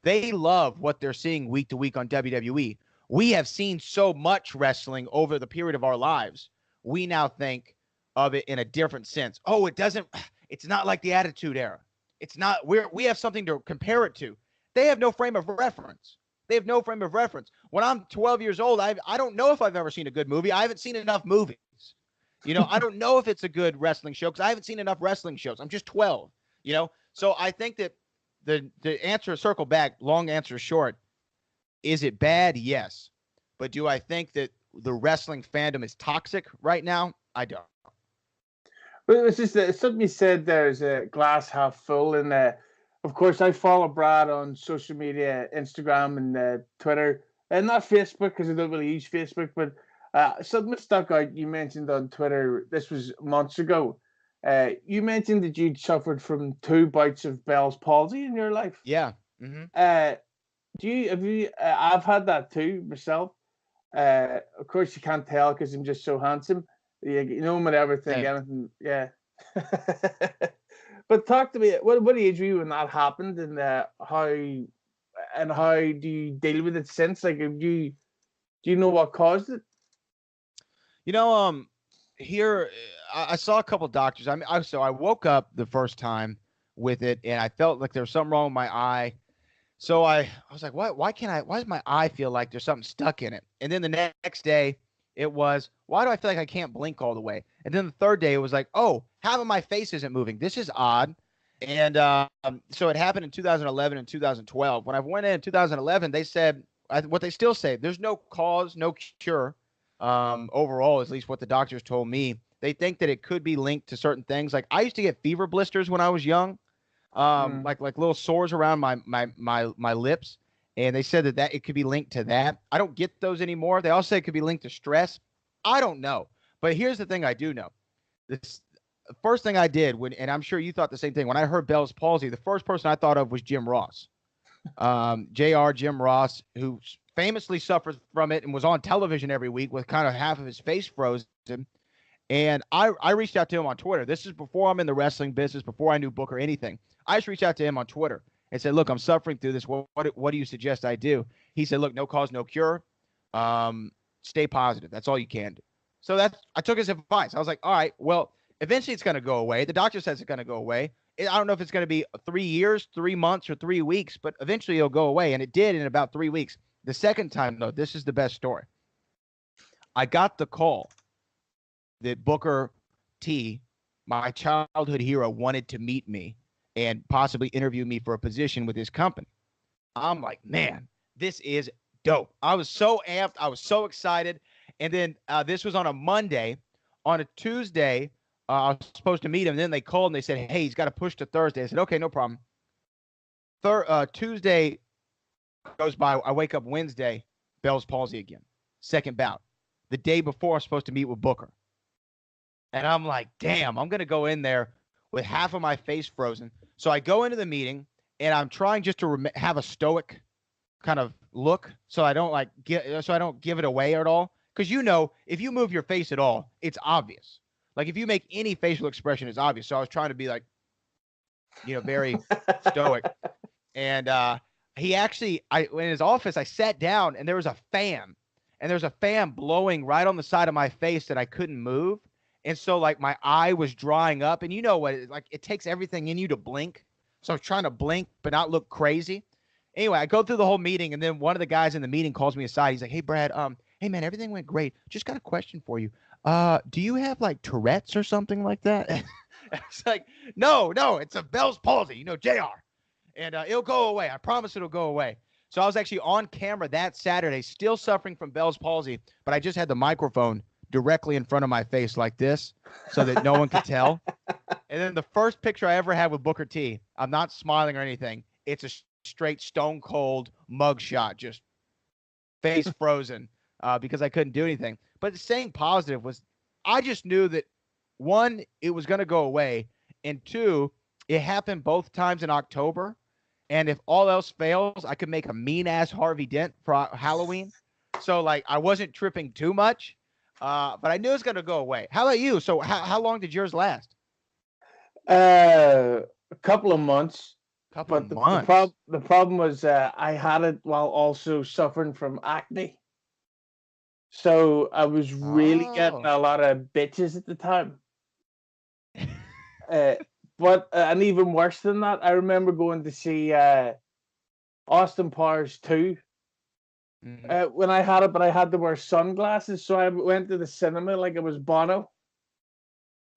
they love what they're seeing week to week on WWE. We have seen so much wrestling over the period of our lives. We now think of it in a different sense. Oh, it's not like the Attitude Era. It's not, we have something to compare it to. They have no frame of reference. When I'm 12 years old, I don't know if I've ever seen a good movie. I haven't seen enough movies. I don't know if it's a good wrestling show because I haven't seen enough wrestling shows. I'm just 12, So I think that the answer, circle back, long answer short, is it bad? Yes. But do I think that the wrestling fandom is toxic right now? I don't. But it's just something you said there's a glass half full. And of course, I follow Brad on social media, Instagram and Twitter. And not Facebook because I don't really use Facebook, but something that stuck out, you mentioned on Twitter, this was months ago. You mentioned that you'd suffered from 2 bouts of Bell's palsy in your life. Yeah. Mm-hmm. I've had that too myself. Of course, you can't tell because I'm just so handsome. No one would ever think anything. Yeah. But talk to me. What age were you when that happened, and how do you deal with it since? Like, do you know what caused it? Here I saw a couple doctors. So I woke up the first time with it, and I felt like there was something wrong with my eye. So I was like, why does my eye feel like there's something stuck in it? And then the next day it was, why do I feel like I can't blink all the way? And then the third day it was like, oh, half of my face isn't moving. This is odd. And so it happened in 2011 and 2012. When I went in 2011, they said what they still say, there's no cause, no cure. Overall, at least what the doctors told me, they think that it could be linked to certain things. Like I used to get fever blisters when I was young, like little sores around my lips, and they said that it could be linked to that. I don't get those anymore. They also say it could be linked to stress. I don't know, but here's the thing I do know. The first thing I did and I'm sure you thought the same thing when I heard Bell's palsy. The first person I thought of was Jim Ross, Jim Ross, who famously suffers from it and was on television every week with kind of half of his face frozen. And I reached out to him on Twitter. This is before I'm in the wrestling business, before I knew Book or anything. I just reached out to him on Twitter and said, look, I'm suffering through this. What do you suggest I do? He said, look, no cause, no cure. Stay positive. That's all you can do. So I took his advice. I was like, all right, well, eventually it's going to go away. The doctor says it's going to go away. I don't know if it's going to be 3 years, 3 months, or 3 weeks, but eventually it'll go away. And it did in about 3 weeks. The second time, though, this is the best story. I got the call that Booker T, my childhood hero wanted to meet me and possibly interview me for a position with his company. I'm like, man, this is dope. I was so amped. I was so excited. And then this was on a Monday. On a Tuesday, I was supposed to meet him. And then they called and they said, hey, he's got to push to Thursday. I said, okay, no problem. Tuesday goes by. I wake up Wednesday, Bell's palsy again. Second bout. The day before, I was supposed to meet with Booker. And I'm like, damn, I'm going to go in there with half of my face frozen. So I go into the meeting, and I'm trying just to have a stoic kind of look, so I don't give it away at all. Because if you move your face at all, it's obvious. Like if you make any facial expression, it's obvious. So I was trying to be like, very stoic. And he actually, in his office, I sat down, and there was a fan, and there's a fan blowing right on the side of my face that I couldn't move. And so like my eye was drying up, and you know what? It takes everything in you to blink. So I was trying to blink, but not look crazy. Anyway, I go through the whole meeting, and then one of the guys in the meeting calls me aside. He's like, hey, Brad, hey, man, everything went great. Just got a question for you. Do you have like Tourette's or something like that? I was like, no, it's a Bell's palsy, JR. And it'll go away. I promise it'll go away. So I was actually on camera that Saturday, still suffering from Bell's palsy, but I just had the microphone directly in front of my face like this so that no one could tell. And then the first picture I ever had with Booker T, I'm not smiling or anything. It's a straight stone cold mug shot, just face frozen because I couldn't do anything. But staying positive was, I just knew that, one, it was going to go away, and two, it happened both times in October. And if all else fails, I could make a mean-ass Harvey Dent for Halloween. So, like, I wasn't tripping too much, but I knew it was going to go away. How about you? So how long did yours last? A couple of months. The problem was I had it while also suffering from acne. So I was really getting a lot of bitches at the time. But and even worse than that, I remember going to see Austin Powers 2 when I had it, but I had to wear sunglasses, so I went to the cinema like it was Bono.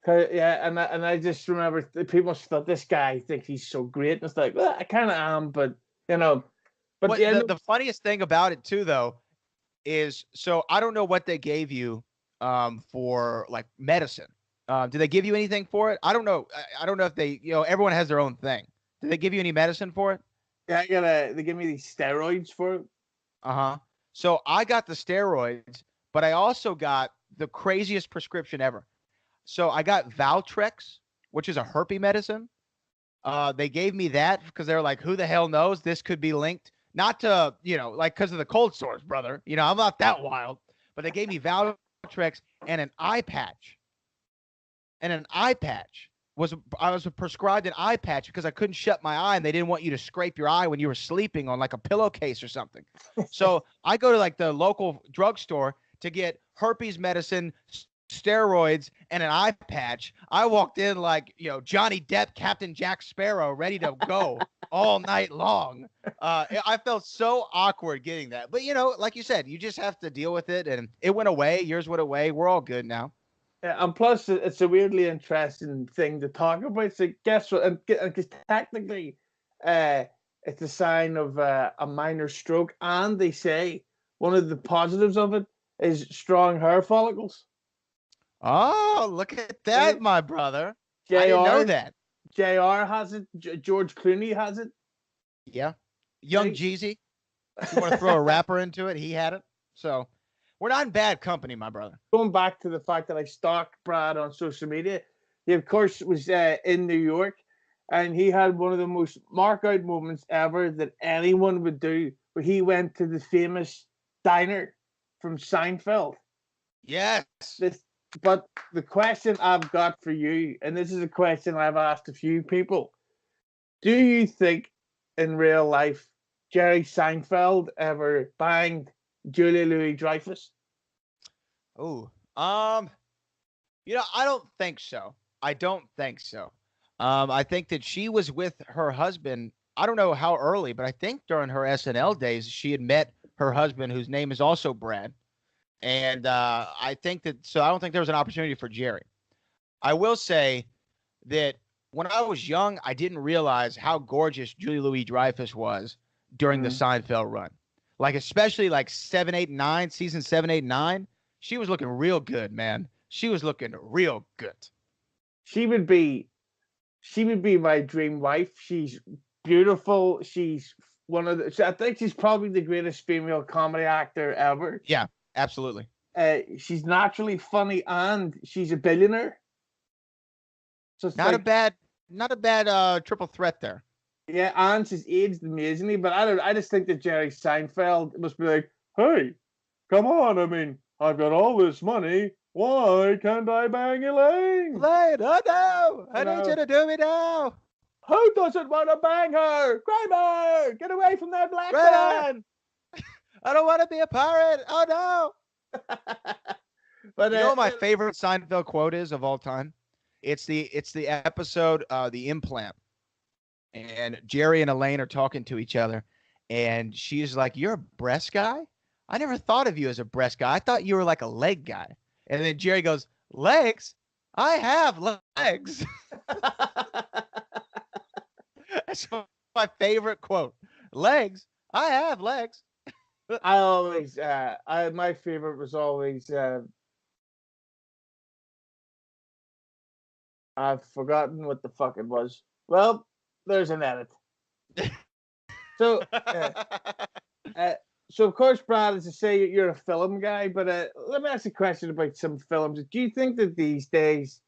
Yeah, and I just remember people thought, this guy thinks he's so great, and it's like, well, I kind of am, but But the funniest thing about it too, though, is so I don't know what they gave you for like medicine. Did they give you anything for it? I don't know. I don't know if they, everyone has their own thing. Did they give you any medicine for it? Yeah, they give me these steroids for it. So I got the steroids, but I also got the craziest prescription ever. So I got Valtrex, which is a herpes medicine. They gave me that because they're like, who the hell knows? This could be linked. Not to, like because of the cold sores, brother. I'm not that wild. But they gave me Valtrex and an eye patch. I was prescribed an eye patch because I couldn't shut my eye, and they didn't want you to scrape your eye when you were sleeping on like a pillowcase or something. So I go to like the local drugstore to get herpes medicine, steroids, and an eye patch. I walked in like, Johnny Depp, Captain Jack Sparrow, ready to go all night long. I felt so awkward getting that. But, like you said, you just have to deal with it, and it went away. Yours went away. We're all good now. Yeah, and plus, it's a weirdly interesting thing to talk about. So guess what? Because technically, it's a sign of a minor stroke. And they say one of the positives of it is strong hair follicles. Oh, look at that, my brother. JR, I didn't know that. JR has it. George Clooney has it. Yeah. Young Jeezy. You want to throw a rapper into it? He had it. So we're not in bad company, my brother. Going back to the fact that I stalked Brad on social media, he, of course, was in New York, and he had one of the most mark-out moments ever that anyone would do, where he went to the famous diner from Seinfeld. Yes. But the question I've got for you, and this is a question I've asked a few people, do you think in real life Jerry Seinfeld ever banged Julia Louis-Dreyfus? Oh, I don't think so. I think that she was with her husband. I don't know how early, but I think during her SNL days, she had met her husband, whose name is also Brad. And I think that, so I don't think there was an opportunity for Jerry. I will say that when I was young, I didn't realize how gorgeous Julie Louis-Dreyfus was during the Seinfeld run. Like, especially like 7, 8, 9, season 7, 8, 9. She was looking real good, man. She was looking real good. She would be my dream wife. She's beautiful. She's I think she's probably the greatest female comedy actor ever. Yeah, absolutely. She's naturally funny and she's a billionaire. So it's not a bad triple threat there. Yeah, and she's aged amazingly, but I just think that Jerry Seinfeld must be like, hey, come on, I mean, I've got all this money. Why can't I bang Elaine? Elaine, oh no! I need you to do me now. Who doesn't want to bang her? Kramer, get away from that black man. I don't want to be a pirate. Oh no! But you know what my favorite Seinfeld quote is of all time? It's the episode, The Implant. And Jerry and Elaine are talking to each other. And she's like, you're a breast guy? I never thought of you as a breast guy. I thought you were like a leg guy. And then Jerry goes, legs? I have legs. That's my favorite quote. Legs? I have legs. I always, my favorite was always, I've forgotten what the fuck it was. Well, there's an edit. So, so of course, Brad, as I say, you're a film guy, but let me ask a question about some films. Do you think that these days,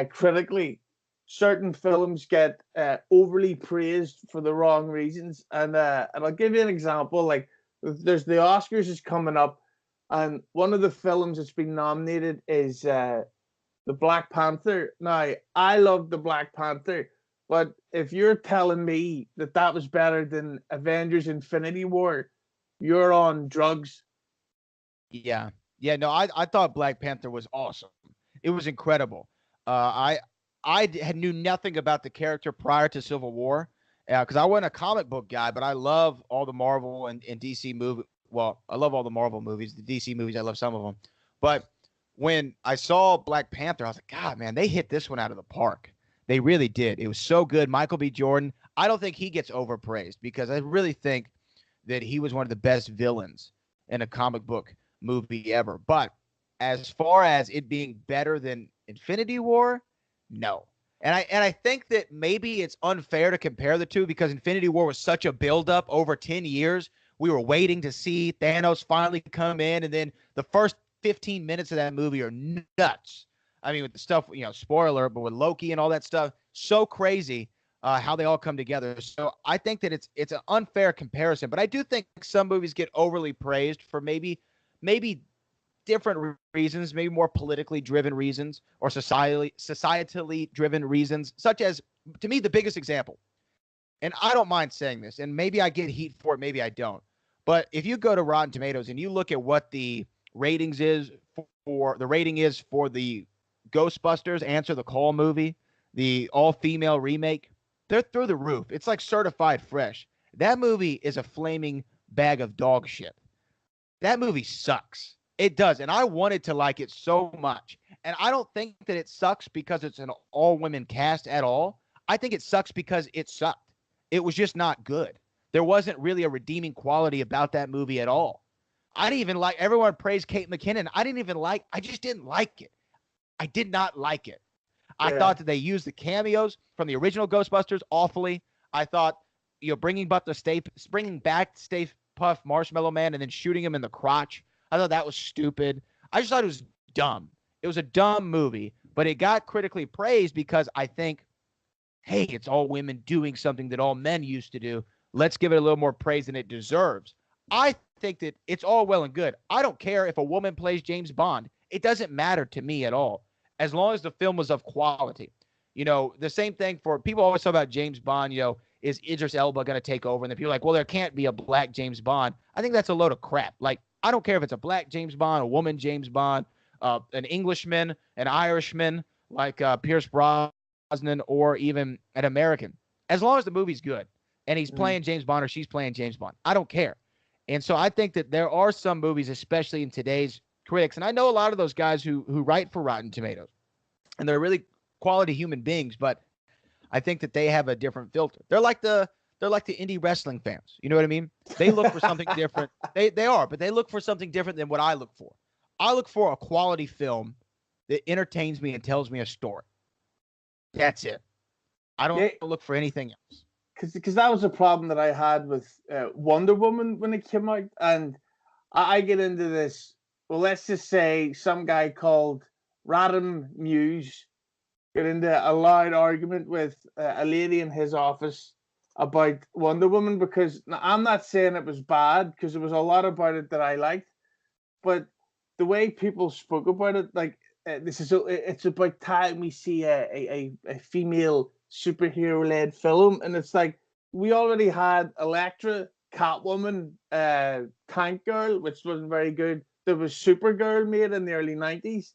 critically, certain films get overly praised for the wrong reasons? And I'll give you an example. Like, there's the Oscars is coming up, and one of the films that's been nominated is the Black Panther. Now, I love the Black Panther, but if you're telling me that was better than Avengers Infinity War, you're on drugs. Yeah. No, I thought Black Panther was awesome. It was incredible. I knew nothing about the character prior to Civil War, because I wasn't a comic book guy, but I love all the Marvel and DC movies. Well, I love all the Marvel movies, the DC movies. I love some of them. But when I saw Black Panther, I was like, God, man, they hit this one out of the park. They really did. It was so good. Michael B. Jordan, I don't think he gets overpraised, because I really think that he was one of the best villains in a comic book movie ever. But as far as it being better than Infinity War, no. And I think that maybe it's unfair to compare the two, because Infinity War was such a buildup over 10 years. We were waiting to see Thanos finally come in, and then the first 15 minutes of that movie are nuts. I mean, with the stuff, spoiler, but with Loki and all that stuff, so crazy how they all come together. So I think that it's an unfair comparison, but I do think some movies get overly praised for maybe different reasons, maybe more politically driven reasons or societally driven reasons, such as, to me, the biggest example. And I don't mind saying this, and maybe I get heat for it, maybe I don't. But if you go to Rotten Tomatoes and you look at what the ratings is for the Ghostbusters Answer the Call movie, the all-female remake, they're through the roof. It's like certified fresh. That movie is a flaming bag of dog shit. That movie sucks. It does. And I wanted to like it so much. And I don't think that it sucks because it's an all-women cast at all. I think it sucks because it sucked. It was just not good. There wasn't really a redeeming quality about that movie at all. I didn't even like, everyone praised Kate McKinnon. I just didn't like it. I did not like it. I thought that they used the cameos from the original Ghostbusters awfully. I thought, bringing back Stay Puft Marshmallow Man and then shooting him in the crotch, I thought that was stupid. I just thought it was dumb. It was a dumb movie, but it got critically praised because I think, hey, it's all women doing something that all men used to do. Let's give it a little more praise than it deserves. I think that it's all well and good. I don't care if a woman plays James Bond. It doesn't matter to me at all, as long as the film was of quality. The same thing for people always talk about James Bond, is Idris Elba going to take over? And then people are like, well, there can't be a black James Bond. I think that's a load of crap. Like, I don't care if it's a black James Bond, a woman James Bond, an Englishman, an Irishman, like Pierce Brosnan, or even an American. As long as the movie's good and he's playing James Bond or she's playing James Bond, I don't care. And so I think that there are some movies, especially in today's critics, and I know a lot of those guys who write for Rotten Tomatoes, and they're really quality human beings, but I think that they have a different filter. They're like the indie wrestling fans. You know what I mean? They look for something different. They are, but they look for something different than what I look for. I look for a quality film that entertains me and tells me a story. That's it. I don't look for anything else. Because that was a problem that I had with Wonder Woman when it came out, and I get into this. Well, let's just say some guy called Radham Muse get into a loud argument with a lady in his office about Wonder Woman, because I'm not saying it was bad, because there was a lot about it that I liked, but the way people spoke about it, like it's about time we see a female superhero-led film, and it's like we already had Elektra, Catwoman, Tank Girl, which wasn't very good. There was Supergirl made in the early 90s.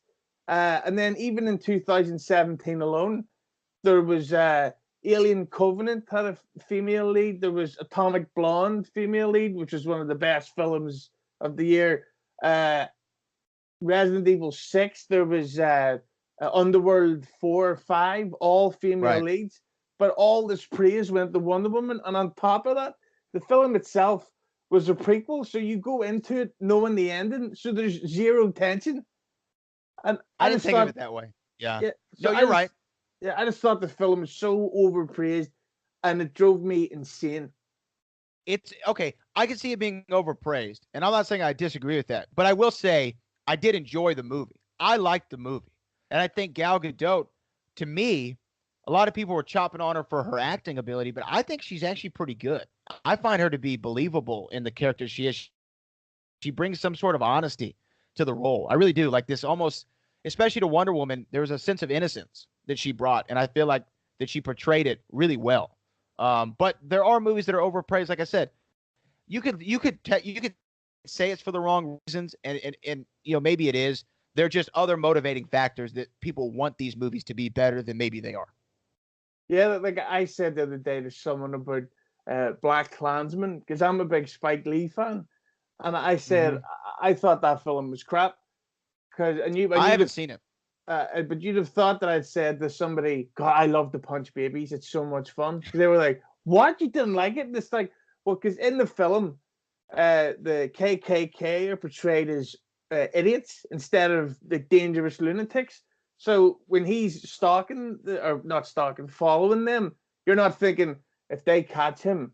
And then even in 2017 alone, there was Alien Covenant had a female lead. There was Atomic Blonde female lead, which was one of the best films of the year. Resident Evil 6, there was Underworld 4, 5, all female leads. But all this praise went to Wonder Woman. And on top of that, the film itself was a prequel. So you go into it knowing the ending. So there's zero tension. And I didn't think of it that way. Yeah. So no, you're right. Yeah, I just thought the film was so overpraised, and it drove me insane. It's okay. I can see it being overpraised, and I'm not saying I disagree with that, but I will say I did enjoy the movie. I liked the movie, and I think Gal Gadot, to me, a lot of people were chopping on her for her acting ability, but I think she's actually pretty good. I find her to be believable in the character she is. She brings some sort of honesty to the role. I really do. Like this almost, especially to Wonder Woman, there was a sense of innocence that she brought, and I feel like that she portrayed it really well. But there are movies that are overpraised. Like I said, you could say it's for the wrong reasons, and you know, maybe it is. They're just other motivating factors that people want these movies to be better than maybe they are. Yeah, like I said the other day to someone about Black Klansman, because I'm a big Spike Lee fan, and I said I thought that film was crap. I haven't seen it. But you'd have thought that I'd said to somebody, God, I love to punch babies. It's so much fun. They were like, what? You didn't like it? And it's like, well, because in the film, the KKK are portrayed as idiots instead of the dangerous lunatics. So when he's following them, you're not thinking, if they catch him,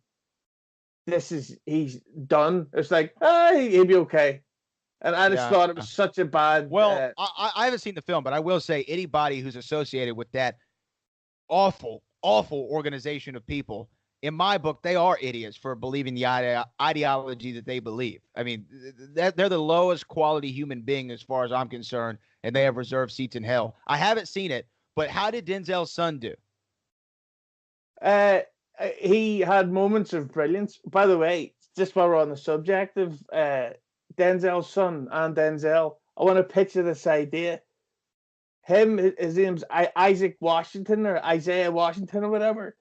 he's done. It's like, he'll be okay. And I just thought it was such a bad. Well, I haven't seen the film, but I will say anybody who's associated with that awful organization of people, in my book, they are idiots for believing the ideology that they believe. I mean, they're the lowest quality human being as far as I'm concerned, and they have reserved seats in hell. I haven't seen it, but how did Denzel's son do? He had moments of brilliance. By the way, just while we're on the subject of Denzel's son and Denzel, I want to picture this idea. His name's Isaac Washington or Isaiah Washington or whatever.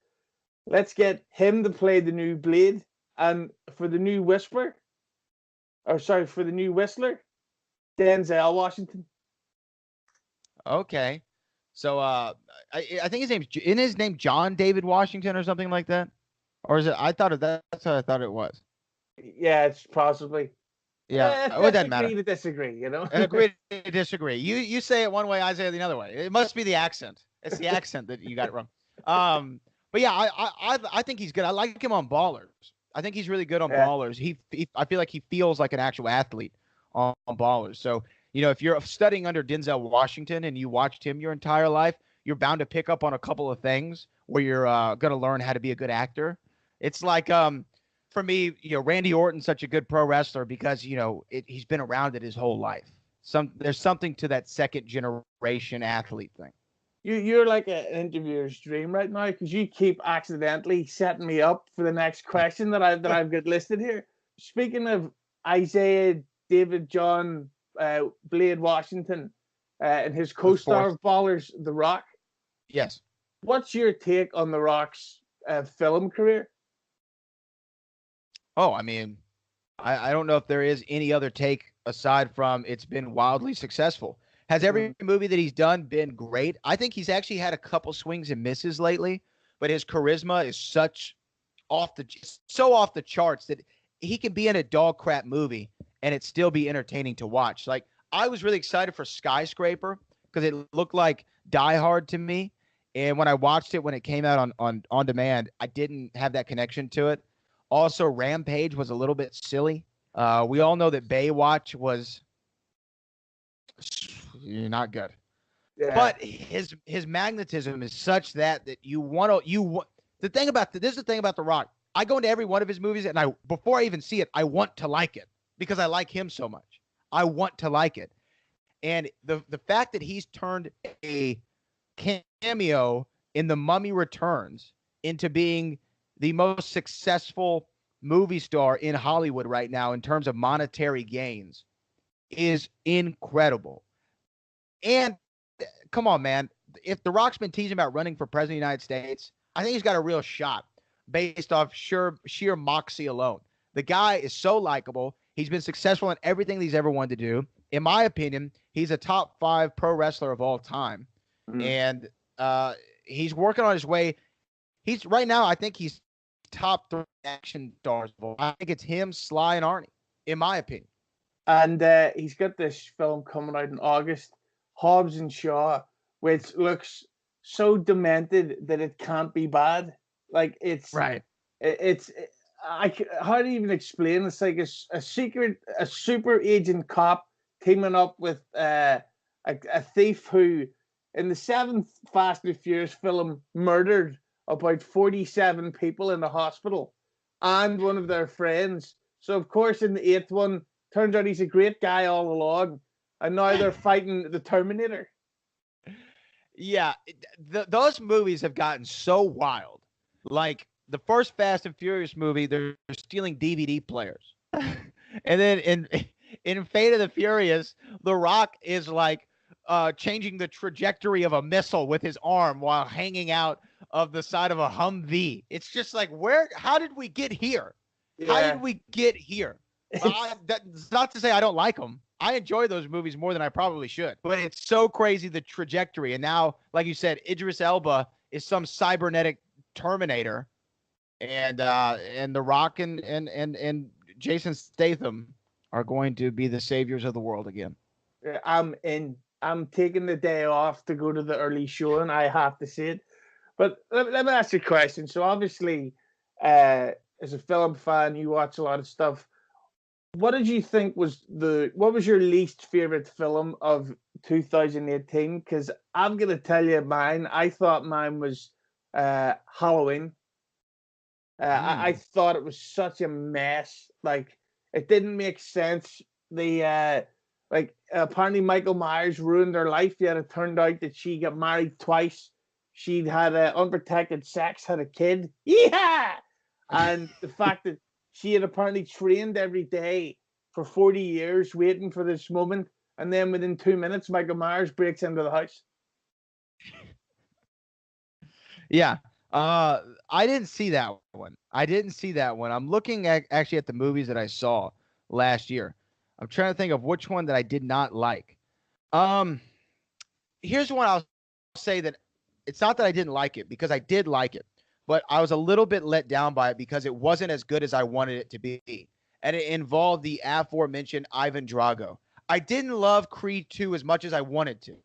Let's get him to play the new Blade, and for the new Whistler, Denzel Washington. Okay, so I think his name John David Washington or something like that, or is it? That's what I thought it was. Yeah, it's possibly. Yeah, it doesn't matter. Agree to disagree, you know. Agree to disagree. You say it one way, I say it the other way. It must be the accent. It's the accent that you got it wrong. But yeah, I think he's good. I like him on Ballers. I think he's really good on Ballers. I feel like he feels like an actual athlete on Ballers. So, you know, if you're studying under Denzel Washington and you watched him your entire life, you're bound to pick up on a couple of things where you're going to learn how to be a good actor. It's like, for me, you know, Randy Orton's such a good pro wrestler because, you know, he's been around it his whole life. There's something to that second generation athlete thing. You're like an interviewer's dream right now, because you keep accidentally setting me up for the next question that I've got listed here. Speaking of Isaiah David John Blade Washington and his co-star of Ballers, The Rock. Yes. What's your take on The Rock's film career? Oh, I mean, I don't know if there is any other take aside from it's been wildly successful. Has every movie that he's done been great? I think he's actually had a couple swings and misses lately, but his charisma is so off the charts that he can be in a dog crap movie and it still be entertaining to watch. Like, I was really excited for Skyscraper because it looked like Die Hard to me. And when I watched it when it came out on demand, I didn't have that connection to it. Also, Rampage was a little bit silly. We all know that Baywatch was not good. Yeah. But his magnetism is such that you want to the thing about this is the thing about The Rock. I go into every one of his movies and before I even see it, I want to like it because I like him so much. I want to like it. And the fact that he's turned a cameo in The Mummy Returns into being the most successful movie star in Hollywood right now in terms of monetary gains is incredible. And come on, man. If The Rock's been teasing about running for president of the United States, I think he's got a real shot based off sheer moxie alone. The guy is so likable. He's been successful in everything he's ever wanted to do. In my opinion, he's a top 5 pro wrestler of all time. And he's working on his way. He's right now, I think he's top 3 action stars. I think it's him, Sly, and Arnie, in my opinion. And he's got this film coming out in August, Hobbs and Shaw, which looks so demented that it can't be bad. Like, it's right. How do you even explain? It's like a super agent cop teaming up with a thief who, in the 7th Fast and Furious film, murdered about 47 people in the hospital and one of their friends. So, of course, in the 8th one, turns out he's a great guy all along, and now they're fighting the Terminator. Yeah, those movies have gotten so wild. Like, the first Fast and Furious movie, they're stealing DVD players. And then in Fate of the Furious, The Rock is like changing the trajectory of a missile with his arm while hanging out of the side of a Humvee. It's just like, how did we get here? Yeah. How did we get here? That's not to say I don't like them. I enjoy those movies more than I probably should. But it's so crazy, the trajectory. And now, like you said, Idris Elba is some cybernetic Terminator. And The Rock and Jason Statham are going to be the saviors of the world again. I'm taking the day off to go to the early show, and I have to see it. But let me ask you a question. So obviously, as a film fan, you watch a lot of stuff. What did you think what was your least favorite film of 2018? Because I'm going to tell you mine. I thought mine was Halloween. I thought it was such a mess. Like, it didn't make sense. Apparently Michael Myers ruined her life. Yet it turned out that she got married twice. She'd had unprotected sex, had a kid. Yeah! And the fact that she had apparently trained every day for 40 years waiting for this moment. And then within 2 minutes, Michael Myers breaks into the house. Yeah. I didn't see that one. I'm looking actually at the movies that I saw last year. I'm trying to think of which one that I did not like. Here's one I'll say that it's not that I didn't like it, because I did like it, but I was a little bit let down by it because it wasn't as good as I wanted it to be. And it involved the aforementioned Ivan Drago. I didn't love Creed 2 as much as I wanted to.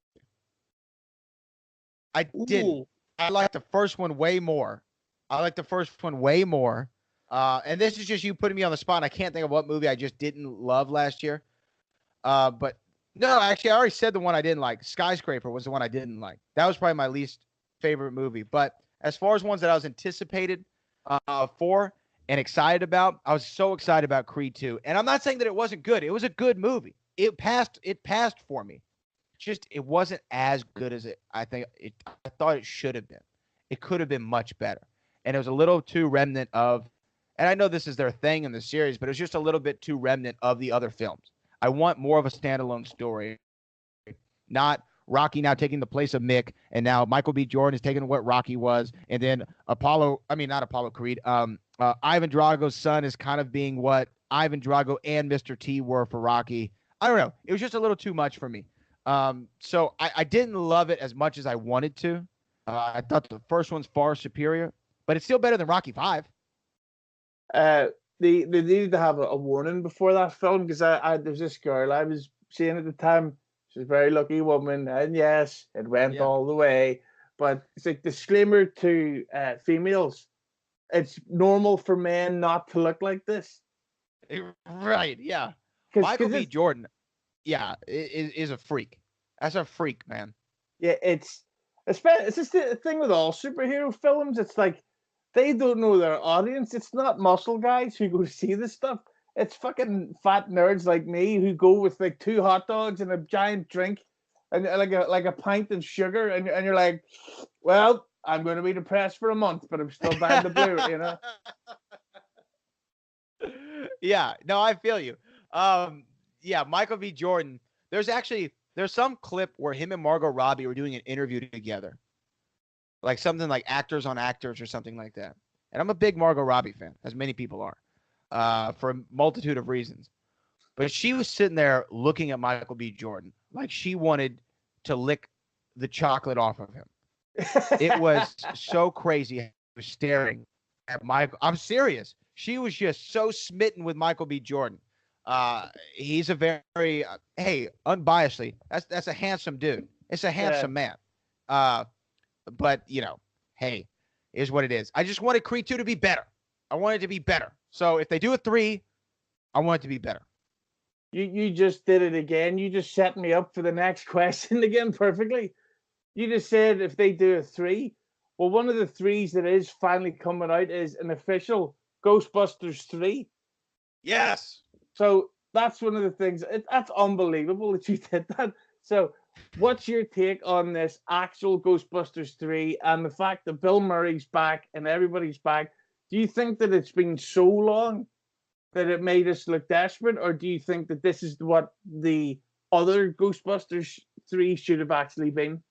I didn't. I liked the first one way more. And this is just you putting me on the spot. I can't think of what movie I just didn't love last year. But no, actually, I already said the one I didn't like. Skyscraper was the one I didn't like. That was probably my least favorite movie. But as far as ones that I was anticipated for and excited about, I was so excited about Creed 2. And I'm not saying that it wasn't good. It was a good movie. It passed for me. Just it wasn't as good as I thought it should have been. It could have been much better. And it was a little too remnant of, and I know this is their thing in the series, but it was just a little bit too remnant of the other films. I want more of a standalone story, not Rocky now taking the place of Mick, and now Michael B. Jordan is taking what Rocky was, and then not Apollo Creed. Ivan Drago's son is kind of being what Ivan Drago and Mr. T were for Rocky. I don't know. It was just a little too much for me. So I didn't love it as much as I wanted to. I thought the first one's far superior, but it's still better than Rocky 5. They needed to have a warning before that film because there's this girl I was seeing at the time. She's a very lucky woman, and yes, it went all the way. But it's like disclaimer to females: it's normal for men not to look like this. Right? Yeah. Michael B. Jordan, is a freak. That's a freak, man. Yeah, it's just the thing with all superhero films. It's like they don't know their audience. It's not muscle guys who go to see this stuff. It's fucking fat nerds like me who go with like 2 hot dogs and a giant drink and like a pint of sugar, and you're like, well, I'm going to be depressed for a month, but I'm still buying the Blu-ray, you know. Yeah, no, I feel you. Michael B. Jordan. There's some clip where him and Margot Robbie were doing an interview together, like something like Actors on Actors or something like that. And I'm a big Margot Robbie fan, as many people are, for a multitude of reasons. But she was sitting there looking at Michael B. Jordan like she wanted to lick the chocolate off of him. It was so crazy. I was staring at Michael. I'm serious. She was just so smitten with Michael B. Jordan. He's a very, hey, unbiasedly, that's a handsome dude. It's a handsome man. But, hey, is what it is. I just wanted Creed 2 to be better. I want it to be better. So if they do a 3, I want it to be better. You just did it again. You just set me up for the next question again perfectly. You just said if they do a 3, well, one of the 3s that is finally coming out is an official Ghostbusters 3. Yes. So that's one of the things. That's unbelievable that you did that. So what's your take on this actual Ghostbusters 3 and the fact that Bill Murray's back and everybody's back? Do you think that it's been so long that it made us look desperate, or do you think that this is what the other Ghostbusters 3 should have actually been?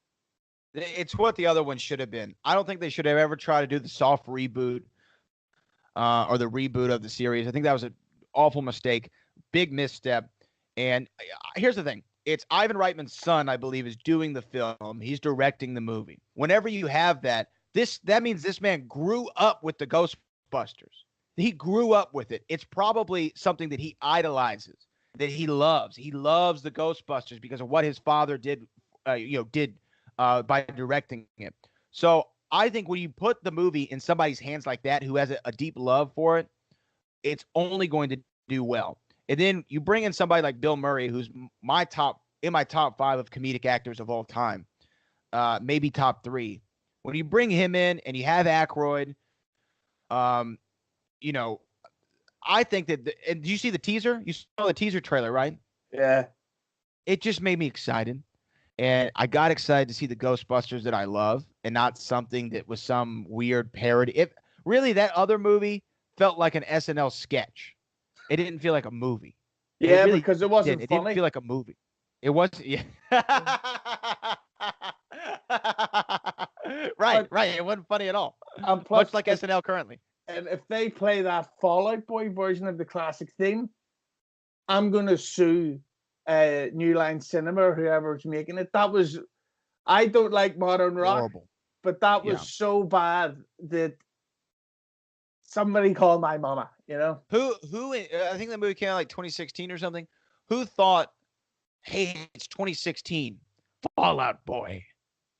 It's what the other one should have been. I don't think they should have ever tried to do the soft reboot or the reboot of the series. I think that was an awful mistake, big misstep. And here's the thing. It's Ivan Reitman's son, I believe, is doing the film. He's directing the movie. Whenever you have that means this man grew up with the Ghostbusters. He grew up with it. It's probably something that he idolizes, that he loves. He loves the Ghostbusters because of what his father did by directing it. So I think when you put the movie in somebody's hands like that, who has a deep love for it, it's only going to do well. And then you bring in somebody like Bill Murray, who's in my top 5 of comedic actors of all time, maybe top 3. When you bring him in and you have Aykroyd, I think that. And did you see the teaser? You saw the teaser trailer, right? Yeah. It just made me excited. And I got excited to see the Ghostbusters that I love and not something that was some weird parody. If really that other movie felt like an SNL sketch. It didn't feel like a movie. Yeah, really because it wasn't funny. It didn't feel like a movie. It wasn't. Yeah. Right. It wasn't funny at all. Much like SNL currently. And if they play that Fall Out Boy version of the classic theme, I'm going to sue New Line Cinema or whoever's making it. I don't like modern rock, horrible. But that was so bad that somebody called my mama, Who, I think the movie came out like 2016 or something. Who thought, hey, it's 2016, Fall Out Boy,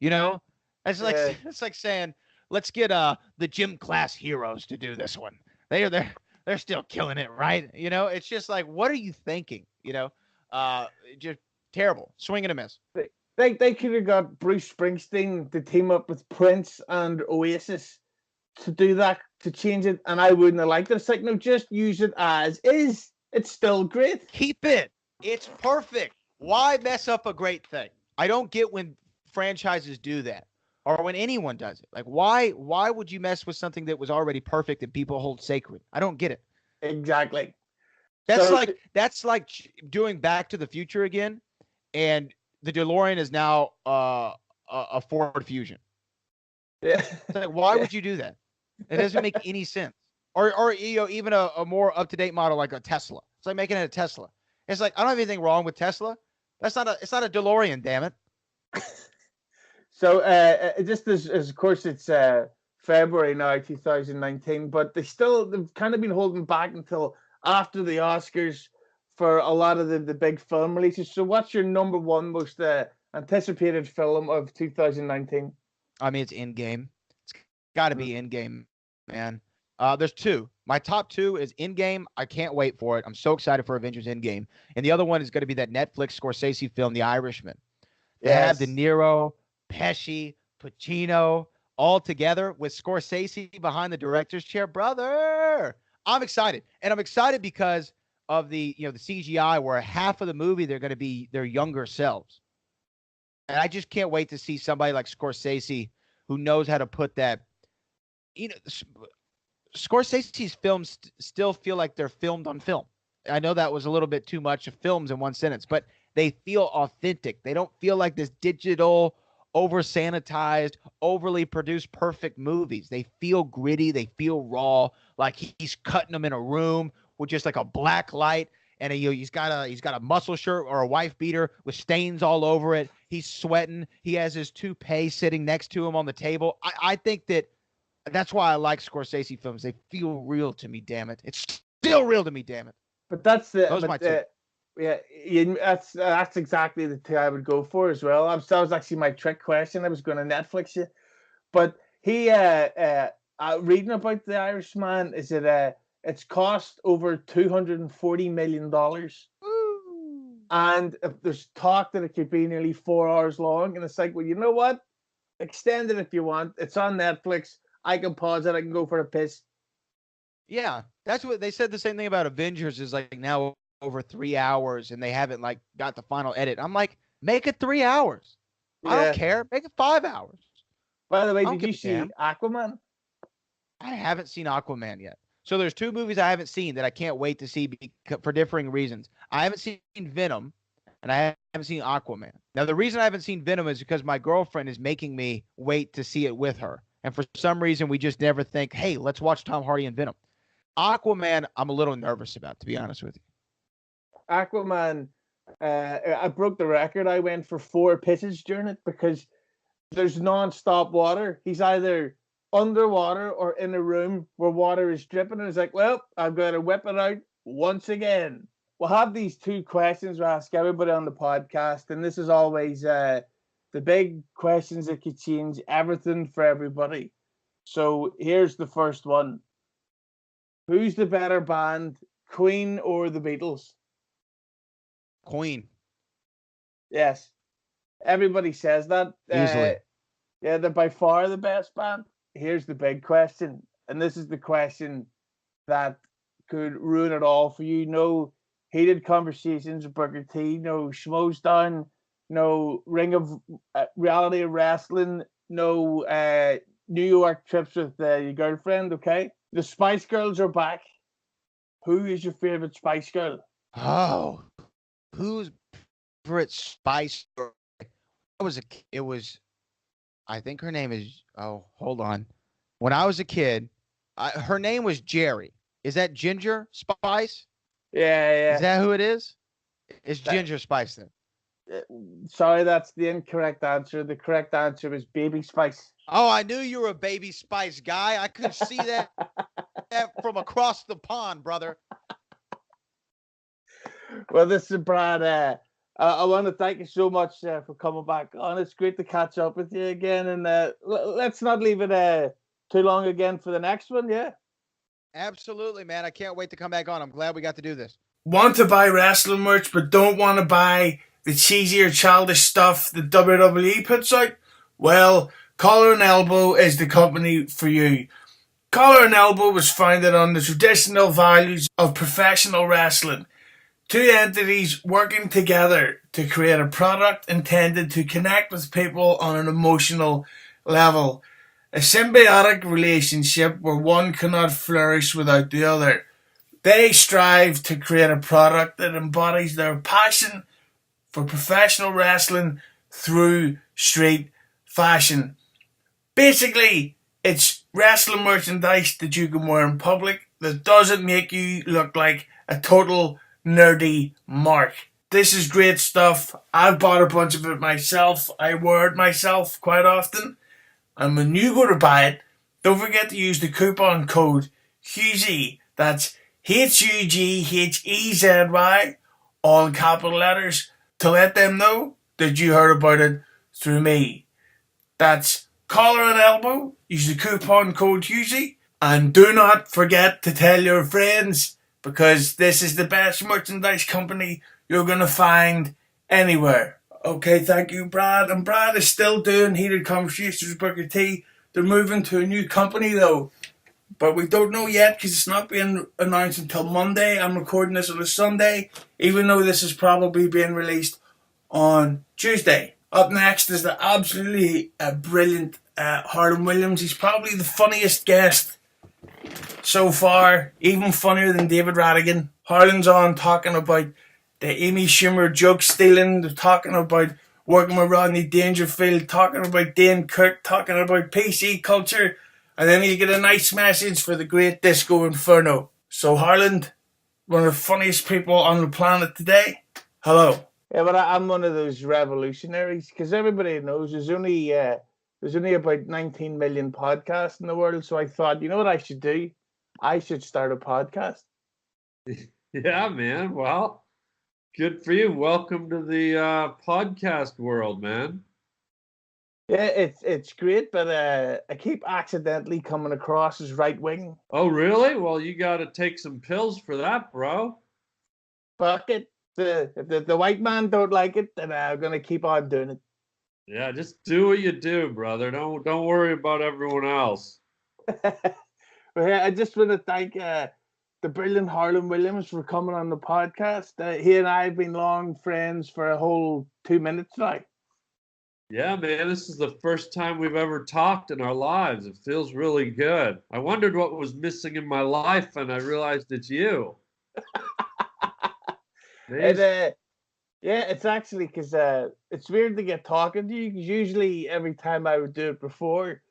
It's like saying, let's get the gym class heroes to do this one. They're still killing it, right? It's just like, what are you thinking? Just terrible. Swing and a miss. They could have got Bruce Springsteen to team up with Prince and Oasis to do that, to change it, and I wouldn't have liked it. It's like, no, just use it as is. It's still great. Keep it. It's perfect. Why mess up a great thing? I don't get when franchises do that. Or when anyone does it. Like, why would you mess with something that was already perfect and people hold sacred? I don't get it. Exactly. That's like doing Back to the Future again, and the DeLorean is now a Ford Fusion. Yeah. It's like, why would you do that? It doesn't make any sense. Or even a more up-to-date model like a Tesla. It's like making it a Tesla. It's like, I don't have anything wrong with Tesla. It's not a DeLorean, damn it. So just as of course it's February now, 2019, but they've kind of been holding back until after the Oscars for a lot of the big film releases. So what's your number one most anticipated film of 2019? I mean, it's Endgame. It's got to be Endgame, man. There's two. My top two is Endgame. I can't wait for it. I'm so excited for Avengers Endgame. And the other one is going to be that Netflix Scorsese film, The Irishman. They have De Niro, Pesci, Pacino all together with Scorsese behind the director's chair. Brother, I'm excited. And I'm excited because of the CGI, where half of the movie they're going to be their younger selves. And I just can't wait to see somebody like Scorsese who knows how to put that. Scorsese's films still feel like they're filmed on film. I know that was a little bit too much of films in one sentence, but they feel authentic. They don't feel like this digital, over-sanitized, overly produced perfect movies. They feel gritty. They feel raw, like he's cutting them in a room with just like a black light, and he's got a muscle shirt or a wife beater with stains all over it. He's sweating. He has his toupee sitting next to him on the table. I think that's why I like Scorsese films. They feel real to me, damn it. It's still real to me, damn it. But that's my two. Yeah, that's exactly the two I would go for as well. That was actually my trick question. I was going to Netflix you, but he reading about The Irishman is it's cost over $240 million, and there's talk that it could be nearly 4 hours long. And it's like, well, you know what? Extend it if you want. It's on Netflix. I can pause it. I can go for a piss. Yeah, that's what they said. The same thing about Avengers is like now over 3 hours, and they haven't like got the final edit. I'm like, make it 3 hours. Yeah. I don't care. Make it 5 hours. By the way, did you see Aquaman? I haven't seen Aquaman yet. So there's two movies I haven't seen that I can't wait to see for differing reasons. I haven't seen Venom, and I haven't seen Aquaman. Now, the reason I haven't seen Venom is because my girlfriend is making me wait to see it with her. And for some reason, we just never think, hey, let's watch Tom Hardy and Venom. Aquaman, I'm a little nervous about, to be honest with you. Aquaman, I broke the record. I went for 4 pitches during it because there's non-stop water. He's either underwater or in a room where water is dripping. And it's like, well, I've got to whip it out once again. We'll have these 2 questions we ask everybody on the podcast. And this is always the big questions that could change everything for everybody. So here's the first one. Who's the better band, Queen or the Beatles? Queen. Yes. Everybody says that. Easily. Yeah, they're by far the best band. Here's the big question. And this is the question that could ruin it all for you. No heated conversations with Booker T. No Schmoedown. No Ring of Reality of Wrestling. No New York trips with your girlfriend, okay? The Spice Girls are back. Who is your favorite Spice Girl? Oh, who's favorite Spice Girl? I think her name is, hold on. When I was a kid, her name was Jerry. Is that Ginger Spice? Yeah. Is that who it is? It's Ginger Spice then. Sorry, that's the incorrect answer. The correct answer was Baby Spice. Oh, I knew you were a Baby Spice guy. I could see that from across the pond, brother. Well, this is Brad. I want to thank you so much for coming back on. It's great to catch up with you again. And let's not leave it too long again for the next one, yeah? Absolutely, man. I can't wait to come back on. I'm glad we got to do this. Want to buy wrestling merch but don't want to buy the cheesy or childish stuff that WWE puts out? Well, Collar and Elbow is the company for you. Collar and Elbow was founded on the traditional values of professional wrestling. 2 entities working together to create a product intended to connect with people on an emotional level. A symbiotic relationship where one cannot flourish without the other. They strive to create a product that embodies their passion for professional wrestling through street fashion. Basically, it's wrestling merchandise that you can wear in public that doesn't make you look like a total nerdy mark. This is great stuff. I've bought a bunch of it myself. I wear it myself quite often. And when you go to buy it, don't forget to use the coupon code Hughezy. That's HUGHEZY, all in capital letters, to let them know that you heard about it through me. That's collar and elbow. Use the coupon code Hughezy. And do not forget to tell your friends, because this is the best merchandise company you're going to find anywhere. Okay, thank you, Brad. And Brad is still doing Heated Conversations with Booker T. They're moving to a new company, though. But we don't know yet because it's not being announced until Monday. I'm recording this on a Sunday, even though this is probably being released on Tuesday. Up next is the absolutely brilliant Harland Williams. He's probably the funniest guest so far, even funnier than David Radigan. Harland's on talking about the Amy Schumer joke stealing. They're talking about working with Rodney Dangerfield, talking about Dane Cook, talking about PC culture, and then you get a nice message for the great Disco Inferno. So Harland, one of the funniest people on the planet today, hello. Yeah, but I'm one of those revolutionaries, because everybody knows there's only about 19 million podcasts in the world. So I thought, you know what I should do? I should start a podcast. Yeah, man. Well, good for you. Welcome to the podcast world, man. Yeah, it's great, but I keep accidentally coming across as right wing. Oh, really? Well, you got to take some pills for that, bro. Fuck it. If the white man don't like it, then I'm gonna keep on doing it. Yeah, just do what you do, brother. Don't worry about everyone else. But yeah, I just want to thank the brilliant Harland Williams for coming on the podcast. He and I have been long friends for a whole 2 minutes now. Yeah, man, this is the first time we've ever talked in our lives. It feels really good. I wondered what was missing in my life, and I realized it's you. And, yeah, it's actually because it's weird to get talking to you, because usually every time I would do it before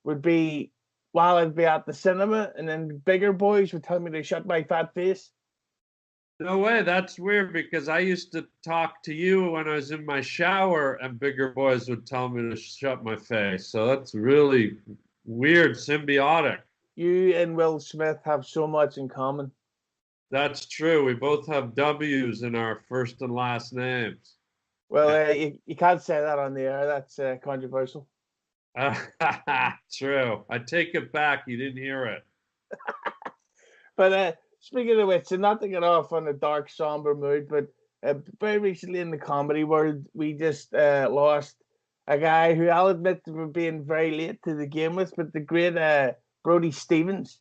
would be while I'd be at the cinema, and then bigger boys would tell me to shut my fat face. No way, that's weird, because I used to talk to you when I was in my shower and bigger boys would tell me to shut my face. So that's really weird, symbiotic. You and Will Smith have so much in common. That's true. We both have W's in our first and last names. Well, you can't say that on the air. That's controversial. True. I take it back. You didn't hear it. But speaking of which, so not to get off on a dark, somber mood, but very recently in the comedy world, we just lost a guy who I'll admit to being very late to the game with, but the great Brody Stevens.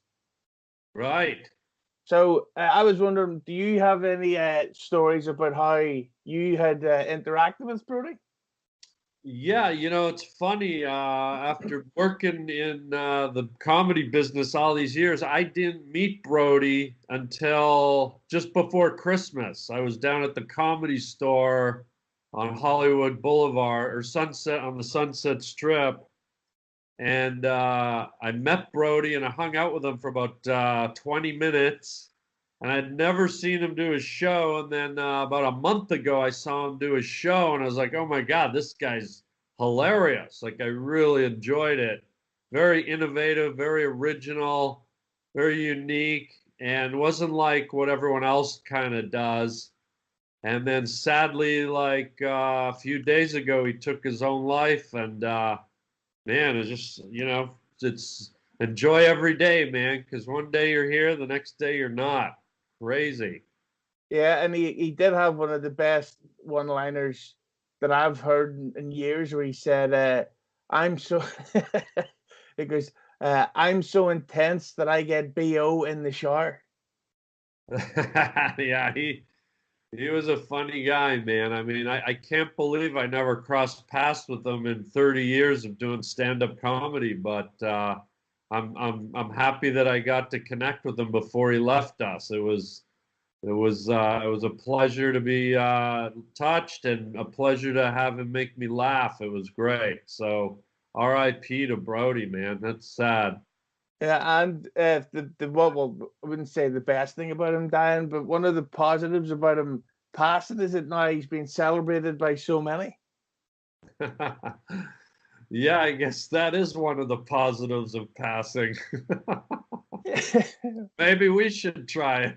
Right. So I was wondering, do you have any stories about how you had interacted with Brody? Yeah, it's funny. After working in the comedy business all these years, I didn't meet Brody until just before Christmas. I was down at the Comedy Store on Hollywood Boulevard, or Sunset, on the Sunset Strip. And I met Brody and I hung out with him for about 20 minutes. And I'd never seen him do his show. And then about a month ago, I saw him do his show. And I was like, oh my God, this guy's hilarious. Like, I really enjoyed it. Very innovative, very original, very unique. And wasn't like what everyone else kind of does. And then sadly, like a few days ago, he took his own life. And man, it's just, it's enjoy every day, man. Because one day you're here, the next day you're not. Crazy. Yeah, and he did have one of the best one-liners that I've heard in years, where he said, I'm so he goes, I'm so intense that I get BO in the shower. Yeah, he was a funny guy, man. I mean, I can't believe I never crossed paths with him in 30 years of doing stand-up comedy, but I'm happy that I got to connect with him before he left us. It was a pleasure to be touched, and a pleasure to have him make me laugh. It was great. So R.I.P. to Brody, man. That's sad. Yeah, and I wouldn't say the best thing about him dying, but one of the positives about him passing is it now? He's been celebrated by so many. Yeah, I guess that is one of the positives of passing. Maybe we should try it.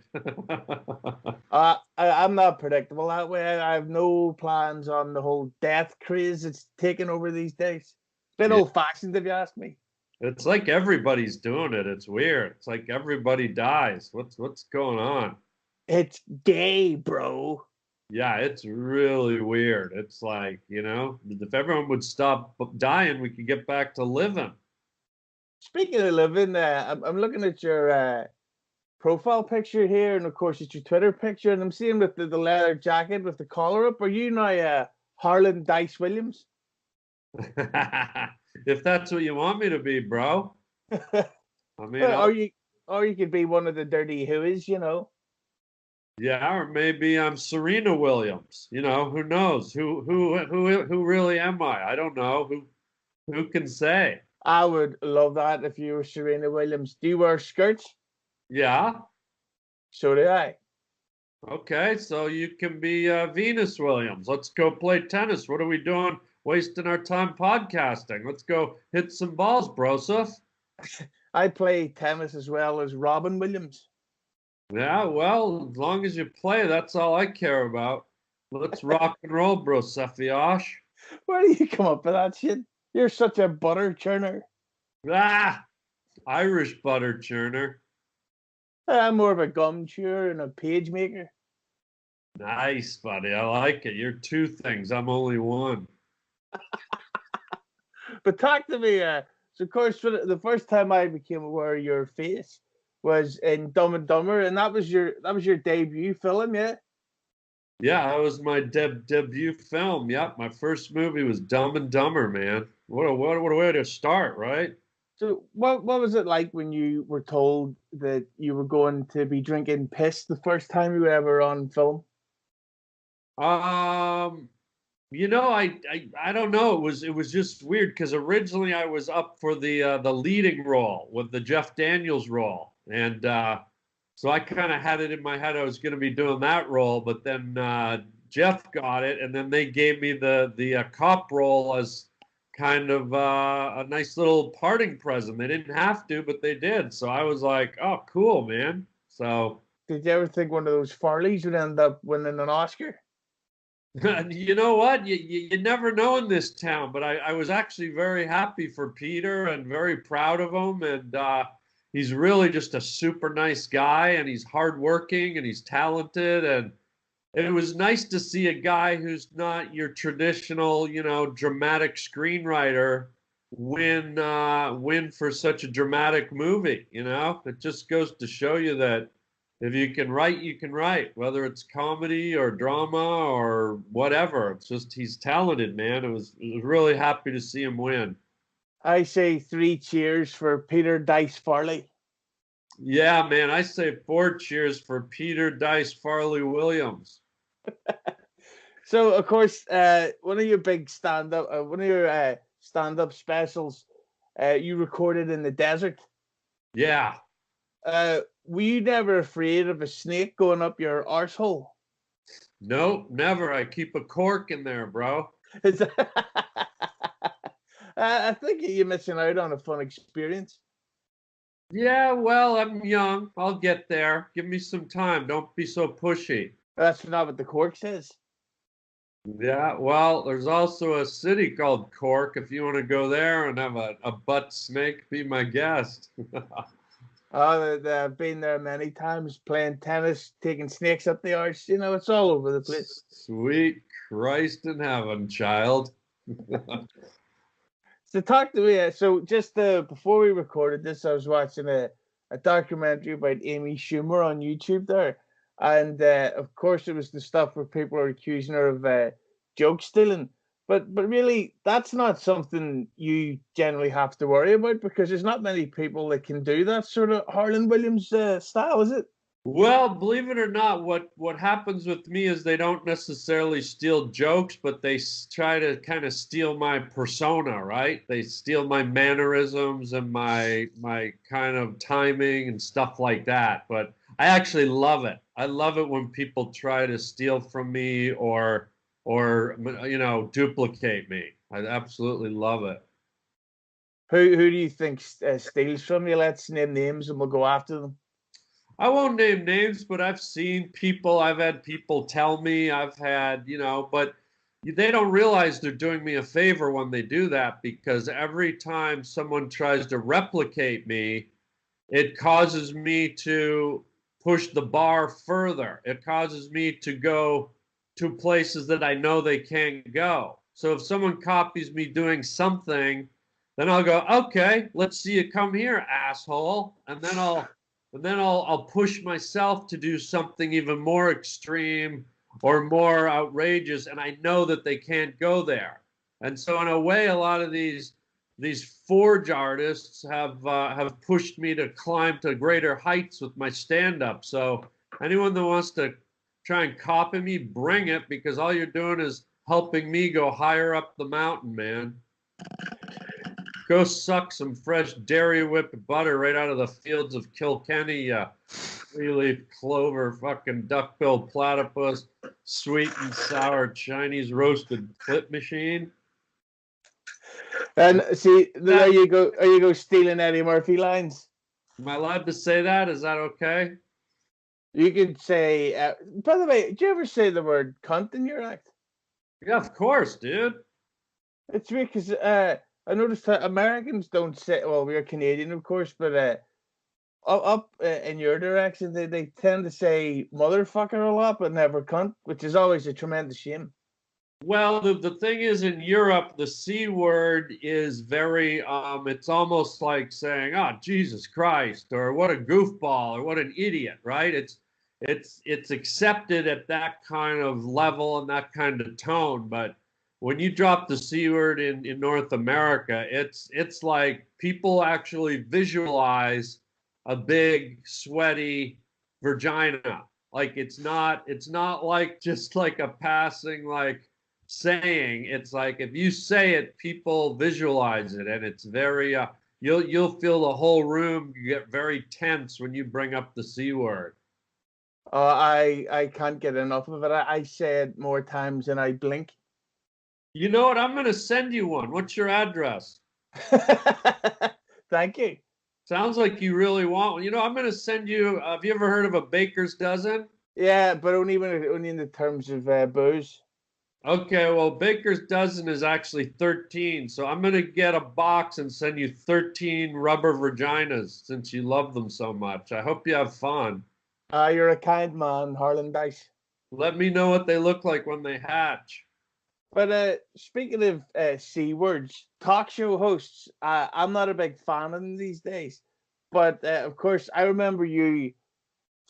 I'm not predictable that way. I have no plans on the whole death craze that's taken over these days. It's been old-fashioned, if you ask me. It's like everybody's doing it. It's weird. It's like everybody dies. What's going on? It's gay, bro. Yeah, it's really weird. It's like, if everyone would stop dying, we could get back to living. Speaking of living, I'm looking at your profile picture here, and of course it's your Twitter picture, and I'm seeing with the leather jacket with the collar up. Are you now Harland Williams? If that's what you want me to be, bro. I mean, or you could be one of the dirty Who's, Yeah, or maybe I'm Serena Williams. Who knows? Who really am I? I don't know. Who can say? I would love that if you were Serena Williams. Do you wear skirts? Yeah. So do I. Okay, so you can be Venus Williams. Let's go play tennis. What are we doing? Wasting our time podcasting. Let's go hit some balls, broseph. I play tennis as well as Robin Williams. Yeah, well, as long as you play, that's all I care about. Let's rock and roll, brosephiash. Where do you come up with that shit? You're such a butter churner. Ah, Irish butter churner. I'm more of a gum chewer and a page maker. Nice, buddy. I like it. You're two things. I'm only one. But talk to me. So, of course, the first time I became aware of your face was in Dumb and Dumber, and that was your debut film, yeah? Yeah, that was my debut film. Yep, my first movie was Dumb and Dumber, man. What a way to start, right? So, what was it like when you were told that you were going to be drinking piss the first time you were ever on film? I don't know. It was just weird because originally I was up for the leading role with the Jeff Daniels role, and so I kind of had it in my head I was going to be doing that role, but then Jeff got it, and then they gave me the cop role as kind of a nice little parting present. They didn't have to, but they did. So I was like, oh, cool, man. So did you ever think one of those Farleys would end up winning an Oscar? You know what? You never know in this town, but I was actually very happy for Peter and very proud of him. And he's really just a super nice guy, and he's hardworking and he's talented. And it was nice to see a guy who's not your traditional, dramatic screenwriter win for such a dramatic movie. It just goes to show you that if you can write, you can write, whether it's comedy or drama or whatever. It's just he's talented, man. It was really happy to see him win. I say 3 cheers for Peter Dice Farley. Yeah, man. I say 4 cheers for Peter Dice Farley Williams. So, of course, one of your big stand-up specials, you recorded in the desert. Yeah. Were you never afraid of a snake going up your arsehole? Nope, never. I keep a cork in there, bro. I think you're missing out on a fun experience. Yeah, well, I'm young. I'll get there. Give me some time. Don't be so pushy. That's not what the cork says. Yeah, well, there's also a city called Cork. If you want to go there and have a butt snake, be my guest. Oh, I've been there many times, playing tennis, taking snakes up the arse. It's all over the place. Sweet Christ in heaven, child. So talk to me. So just before we recorded this, I was watching a documentary about Amy Schumer on YouTube there. And of course, it was the stuff where people are accusing her of joke stealing. But really, that's not something you generally have to worry about because there's not many people that can do that sort of Harland Williams style, is it? Well, believe it or not, what happens with me is they don't necessarily steal jokes, but they try to kind of steal my persona, right? They steal my mannerisms and my kind of timing and stuff like that. But I actually love it. I love it when people try to steal from me or duplicate me. I absolutely love it. Who do you think steals from you? Let's name names and we'll go after them. I won't name names, but I've seen people, I've had people tell me, I've had, but they don't realize they're doing me a favor when they do that, because every time someone tries to replicate me, it causes me to push the bar further. It causes me to go to places that I know they can't go. So if someone copies me doing something, then I'll go, okay, let's see you come here, asshole. And then I'll push myself to do something even more extreme or more outrageous, and I know that they can't go there. And so, in a way, a lot of these forge artists have pushed me to climb to greater heights with my stand-up. So, anyone that wants to try and copy me, bring it, because all you're doing is helping me go higher up the mountain, man. Go suck some fresh dairy whipped butter right out of the fields of Kilkenny, three-leaf clover, fucking duck-billed platypus, sweet and sour Chinese roasted clip machine. And see, there you go stealing Eddie Murphy lines. Am I allowed to say that? Is that okay? You could say, by the way, do you ever say the word cunt in your act? Yeah, of course, dude. It's weird because I noticed that Americans don't say, well, we're Canadian, of course, but up in your direction, they tend to say motherfucker a lot, but never cunt, which is always a tremendous shame. Well, the thing is, in Europe, the C word is very, it's almost like saying, oh, Jesus Christ, or what a goofball, or what an idiot, right? It's accepted at that kind of level and that kind of tone, but when you drop the C word in North America, it's like people actually visualize a big, sweaty vagina. Like it's not like just like a passing like saying. It's like if you say it, people visualize it, and it's very you'll feel the whole room get very tense when you bring up the C word. I can't get enough of it. I say it more times than I blink. You know what? I'm going to send you one. What's your address? Thank you. Sounds like you really want one. I'm going to send you. Have you ever heard of a baker's dozen? Yeah, but only in the terms of booze. Okay, well, baker's dozen is actually 13. So I'm going to get a box and send you 13 rubber vaginas since you love them so much. I hope you have fun. You're a kind man, Harland Dice. Let me know what they look like when they hatch. But speaking of C words, talk show hosts, I'm not a big fan of them these days. But of course, I remember you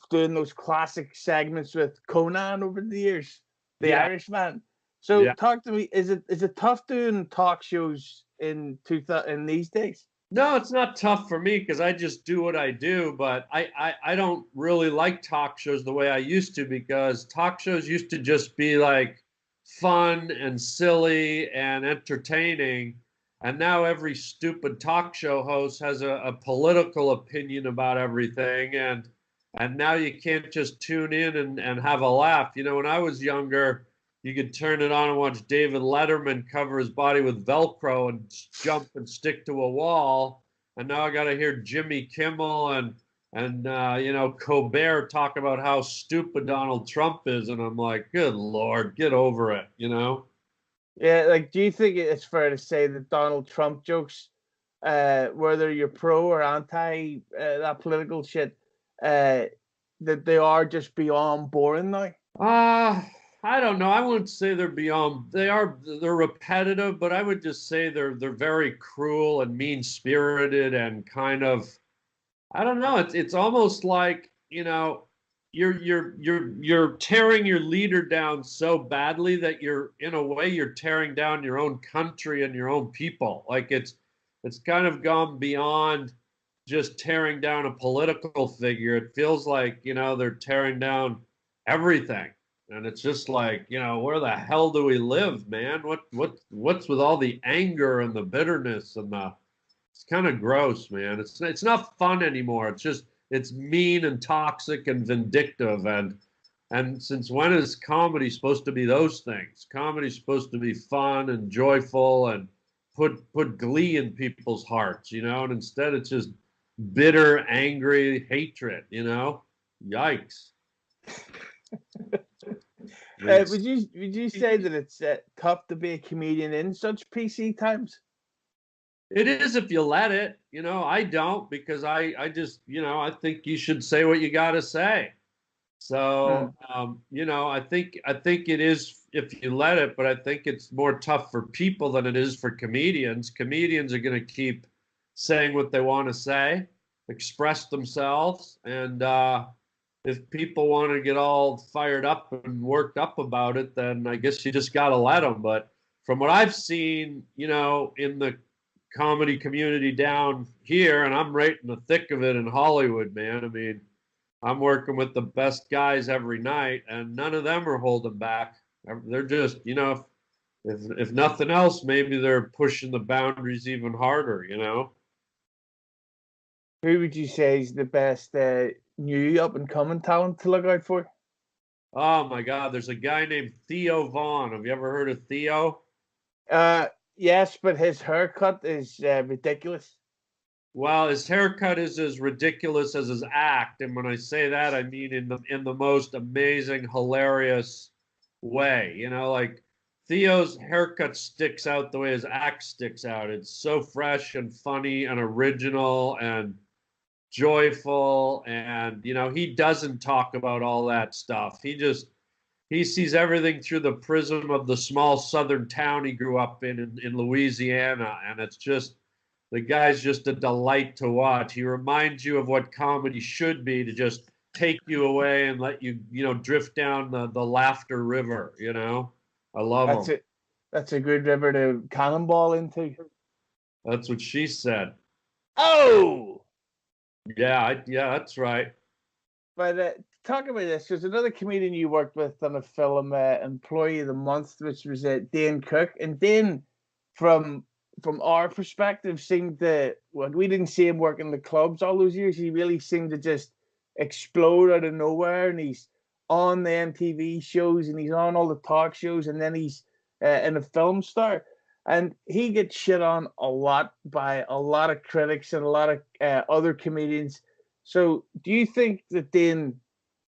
doing those classic segments with Conan over the years, the Irishman. So talk to me. Is it tough doing talk shows in these days? No, it's not tough for me because I just do what I do. But I don't really like talk shows the way I used to, because talk shows used to just be like fun and silly and entertaining, and now every stupid talk show host has a political opinion about everything, and now you can't just tune in and have a laugh. When I was younger, you could turn it on and watch David Letterman cover his body with Velcro and jump and stick to a wall, and now I got to hear Jimmy Kimmel and Colbert talk about how stupid Donald Trump is, and I'm like, good Lord, get over it, Yeah, like, do you think it's fair to say that Donald Trump jokes, whether you're pro or anti that political shit, that they are just beyond boring now? I don't know. I wouldn't say they're beyond. They're repetitive, but I would just say they're very cruel and mean-spirited and kind of, I don't know. It's almost like, you're tearing your leader down so badly that you're tearing down your own country and your own people. Like it's kind of gone beyond just tearing down a political figure. It feels like, they're tearing down everything. And it's just like, where the hell do we live, man? What's with all the anger and the bitterness and it's kind of gross, man. It's not fun anymore. It's mean and toxic and vindictive. And since when is comedy supposed to be those things? Comedy's supposed to be fun and joyful and put glee in people's hearts, and instead it's just bitter, angry hatred, Yikes. Would you say that it's tough to be a comedian in such PC times? It is if you let it. I don't, because I just, I think you should say what you got to say. So, I think it is if you let it, but I think it's more tough for people than it is for comedians. Comedians are going to keep saying what they want to say, express themselves, and if people want to get all fired up and worked up about it, then I guess you just got to let them. But from what I've seen, in the comedy community down here, and I'm right in the thick of it in Hollywood, man. I mean, I'm working with the best guys every night, and none of them are holding back. They're just, if nothing else, maybe they're pushing the boundaries even harder, Who would you say is the best new up-and-coming talent to look out for? Oh, my God. There's a guy named Theo Vaughn. Have you ever heard of Theo? Yes, but his haircut is ridiculous. Well, his haircut is as ridiculous as his act, and when I say that, I mean in the most amazing, hilarious way. Like Theo's haircut sticks out the way his act sticks out. It's so fresh and funny and original and joyful, and he doesn't talk about all that stuff. He sees everything through the prism of the small southern town he grew up in Louisiana, and it's just, the guy's just a delight to watch. He reminds you of what comedy should be, to just take you away and let you, drift down the laughter river, I love him. That's a good river to cannonball into. That's what she said. Oh! Yeah, that's right. But talk about this. There's another comedian you worked with on a film, Employee of the Month, which was Dane Cook. And Dane, from our perspective, seemed to, well, we didn't see him work in the clubs all those years. He really seemed to just explode out of nowhere. And he's on the MTV shows and he's on all the talk shows. And then he's in a film star. And he gets shit on a lot by a lot of critics and a lot of other comedians. So do you think that Dane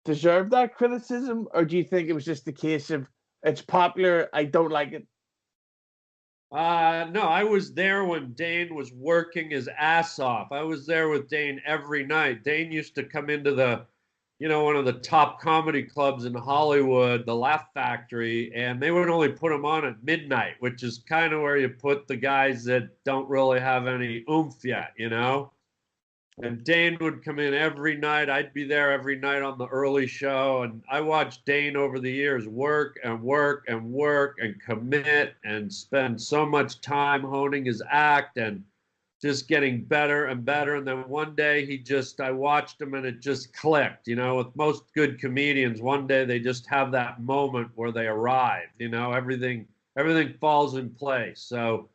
deserved that criticism? Or do you think it was just a case of, it's popular, I don't like it? No, I was there when Dane was working his ass off. I was there with Dane every night. Dane used to come into one of the top comedy clubs in Hollywood, the Laugh Factory, and they would only put him on at midnight, which is kind of where you put the guys that don't really have any oomph yet, And Dane would come in every night. I'd be there every night on the early show. And I watched Dane over the years work and work and work and commit and spend so much time honing his act and just getting better and better. And then one day I watched him and it just clicked. With most good comedians, one day they just have that moment where they arrive. Everything falls in place. So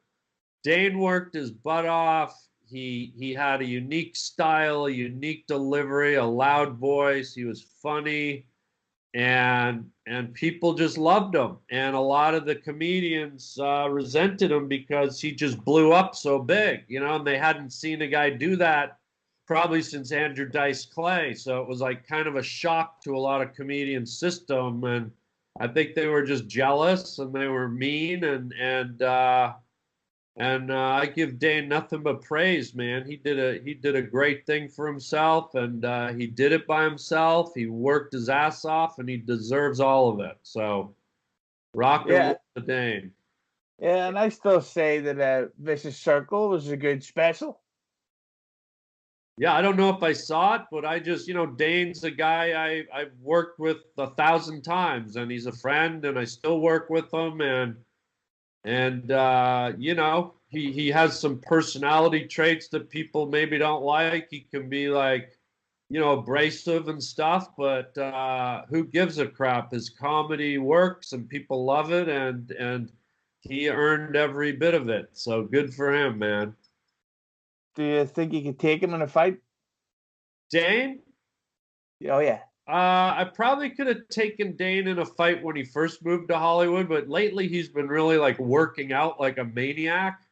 Dane worked his butt off. He had a unique style, a unique delivery, a loud voice. He was funny, and people just loved him. And a lot of the comedians resented him because he just blew up so big, and they hadn't seen a guy do that probably since Andrew Dice Clay. So it was like kind of a shock to a lot of comedian system, and I think they were just jealous and they were mean and I give Dane nothing but praise, man. He did a great thing for himself, and he did it by himself. He worked his ass off, and he deserves all of it. So, rock and roll to Dane. Yeah, and I still say that Vicious Circle was a good special. Yeah, I don't know if I saw it, but I just, Dane's a guy I've worked with 1,000 times, and he's a friend, and I still work with him, and he has some personality traits that people maybe don't like. He can be like, abrasive and stuff, but who gives a crap? His comedy works and people love it, and he earned every bit of it. So good for him, man. Do you think you could take him in a fight? Dane? Oh yeah. I probably could have taken Dane in a fight when he first moved to Hollywood, but lately he's been really like working out like a maniac.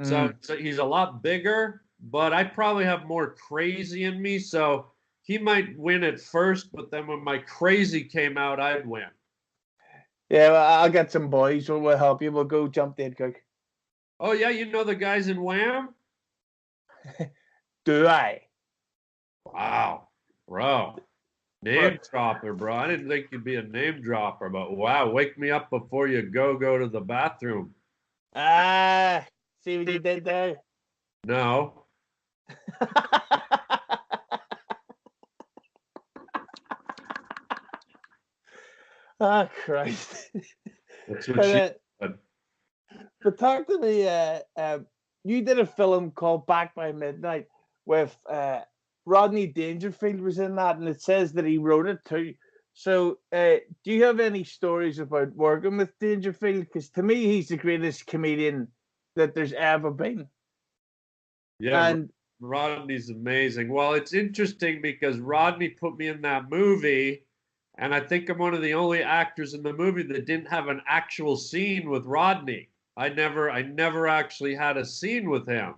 So he's a lot bigger, but I probably have more crazy in me. So he might win at first, but then when my crazy came out, I'd win. Yeah, well, I'll get some boys who will help you. We'll go jump dead cook. Oh yeah, you know the guys in Wham? Do I? Wow, bro. Name dropper, bro. I didn't think you'd be a name dropper, but wow, wake me up before you go to the bathroom. See what you did there? No. Oh, Christ. That's what she said. But talk to me, you did a film called Back by Midnight with Rodney Dangerfield was in that, and it says that he wrote it too. So do you have any stories about working with Dangerfield? Because to me, he's the greatest comedian that there's ever been. Yeah, and Rodney's amazing. Well, it's interesting because Rodney put me in that movie, and I think I'm one of the only actors in the movie that didn't have an actual scene with Rodney. I never actually had a scene with him.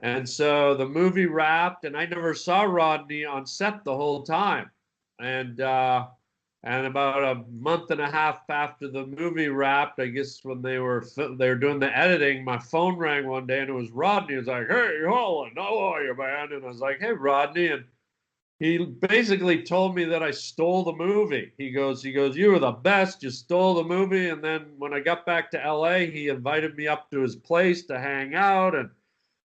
And so the movie wrapped, and I never saw Rodney on set the whole time. And about a month and a half after the movie wrapped, I guess when they were doing the editing, my phone rang one day, and it was Rodney. He was like, "Hey, Harland, how are you, man?" And I was like, "Hey, Rodney," and he basically told me that I stole the movie. He goes, "You were the best. You stole the movie." And then when I got back to LA, he invited me up to his place to hang out, and